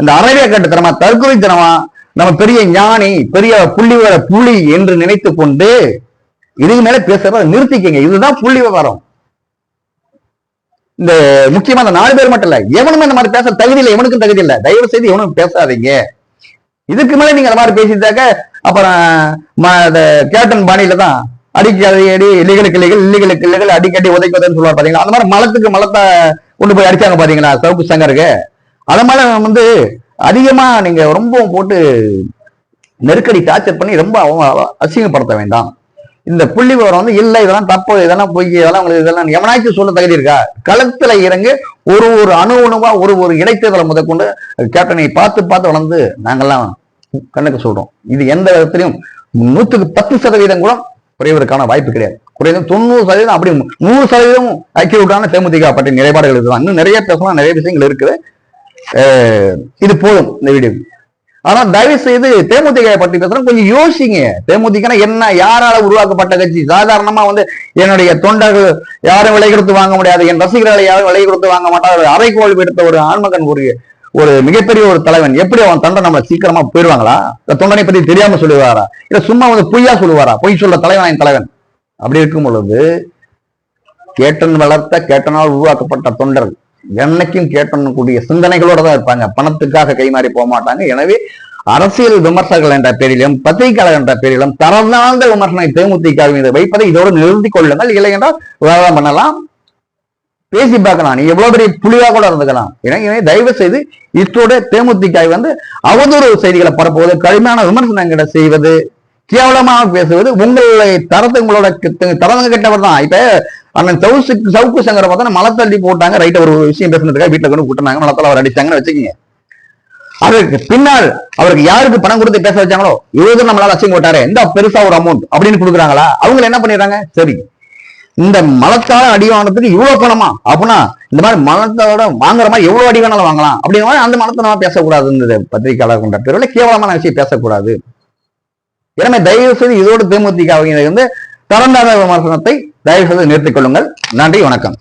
இந்த அறவே கட்டுத்தனமா தற்கொலைத்தனமா நம்ம பெரிய ஞானி பெரிய புள்ளி என்று நினைத்து கொண்டு இதுக்கு மேல பேசுறத நிறுத்திக்கங்க. இதுதான் புள்ளி விவரம். இந்த முக்கியமா அந்த 4 பேர் மட்டும் இல்ல, எவனுமே இந்த மாதிரி பேச தகுதி இல்லை, எவனுக்கும் தகுதி இல்லை. தயவு செய்து எவனும் பேசாதீங்க. இதுக்கு மேல நீங்க அந்த மாதிரி பேசிட்டாக்க அப்புறம் கேப்டன் பாணியில தான் அடிக்கடி இல்லைகளுக்கு அடிக்கடி உதைக்குதுன்னு சொல்லுவார் பாத்தீங்களா? அந்த மாதிரி மலத்துக்கு மலத்தை கொண்டு போய் அடிச்சாங்க பாத்தீங்களா சவுக்கு சங்கருக்கு. அத மாதிரி வந்து அதிகமா நீங்க ரொம்ப போட்டு நெருக்கடி டார்ச்சர் பண்ணி ரொம்ப அசிங்கப்படுத்த வேண்டாம். இந்த புள்ளி விவரம் வந்து இல்ல, இதெல்லாம் தப்பு, இதெல்லாம் பொய், இதெல்லாம் உங்களுக்கு இதெல்லாம் எவனாச்சும் சொல்ல தகுதி இருக்கா? களத்துல இறங்கு ஒரு அணுவா ஒரு இடைத்தேர்தலை முதற்கொண்டு கேப்டனை பார்த்து வளர்ந்து நாங்கெல்லாம் கண்ணுக்கு சொல்றோம். இது எந்த விதத்திலையும் 110% கூட குறைவதற்கான வாய்ப்பு கிடையாது. குறைந்த 90% அப்படி 100% ஐக்கியவுட்டான தேமுதிக பற்றி நிலைப்பாடுகள் இருக்குதான். இன்னும் நிறைய பேசலாம், நிறைய விஷயங்கள் இருக்குது. இது போதும் இந்த வீடியோ. ஆனா தயவு செய்து தேமுதிக பற்றி பேசுறோம், கொஞ்சம் யோசிங்க. தேமுதிக என்ன, யாரால உருவாக்கப்பட்ட கட்சி? சாதாரணமா வந்து என்னுடைய தொண்டர்கள் யாரும் விலை கொடுத்து வாங்க முடியாது, என் ரசிகர்களை யாரும் விலை கொடுத்து வாங்க மாட்டார், அரைக்கோள் விடுத்த ஒரு ஆண்மகன் ஒரு மிகப்பெரிய ஒரு தலைவன். எப்படி அவன் தொண்டை நம்ம சீக்கிரமா போயிடுவாங்களா? தொண்டனை பத்தி தெரியாம சொல்லுவாரா? இல்ல சும்மா வந்து பொய்யா சொல்லுவாரா? பொய் சொல்ல தலைவன் என் தலைவன். அப்படி இருக்கும் பொழுது கேட்டன் வளர்த்த கேட்டனால் உருவாக்கப்பட்ட தொண்டர்கள் என்னைக்கும் கேட்டக்கூடிய சிந்தனைகளோட தான் இருப்பாங்க, பணத்துக்காக கைமாறி போக மாட்டாங்க. எனவே அரசியல் விமர்சகர்கள் என்ற பேரிலும் பத்திரிகையாளர் என்ற பேரிலும் தரந்தாழ்ந்த விமர்சனை தேமுதிக மீது வைப்பதை இதோடு நிறுத்திக் கொள்ளுங்கள். இல்லை என்றால் விவாதம் பண்ணலாம், பேசி பார்க்கலாம், நீ எவ்வளவு பெரிய புலியா கூட இருந்துக்கலாம். எனவே தயவு செய்து இத்தோட தேமுதிக வந்து அவதூறு செய்திகளை பரப்புவது, கடுமையான விமர்சனங்களை செய்வது, கேவலமாக பேசுவது உங்களுடைய உங்களோட தரங்க கெட்டவர் தான். இப்ப அண்ணன் சவுக்கு சங்கரை பார்த்தா மலத்தள்ளி போட்டாங்க, ரைட், ஒரு விஷயம் பேசுனதுக்காக வீட்டுல கொண்டு கூட்டினாங்க, மலத்தால அவர் அடிச்சாங்கன்னு வச்சுக்கீங்க. அதற்கு பின்னால் அவருக்கு யாருக்கு பணம் கொடுத்து பேச வச்சாங்களோ, இவ்வளவு நம்மளால அசிங்க போட்டாரு, இந்த பெருசா ஒரு அமௌண்ட் அப்படின்னு கொடுக்குறாங்களா? அவங்க என்ன பண்ணிடுறாங்க, சரி இந்த மலத்தால அடி வாங்கினதுக்கு இவ்வளவு பணமா, அப்படின்னா இந்த மாதிரி மலத்தோட வாங்குற மாதிரி எவ்வளவு அடி வேணாலும் வாங்கலாம் அப்படிங்கிற மாதிரி அந்த மலத்தை நம்ம பேசக்கூடாது. பத்திரிகையாளர் கொண்ட பேரில் கேவலமான விஷயம் பேசக்கூடாது. எனவே தயவு செய்து இதோடு தேமுதிக வந்து தரந்தாத விமர்சனத்தை தயவு செய்து நிறுத்திக் கொள்ளுங்கள். நன்றி, வணக்கம்.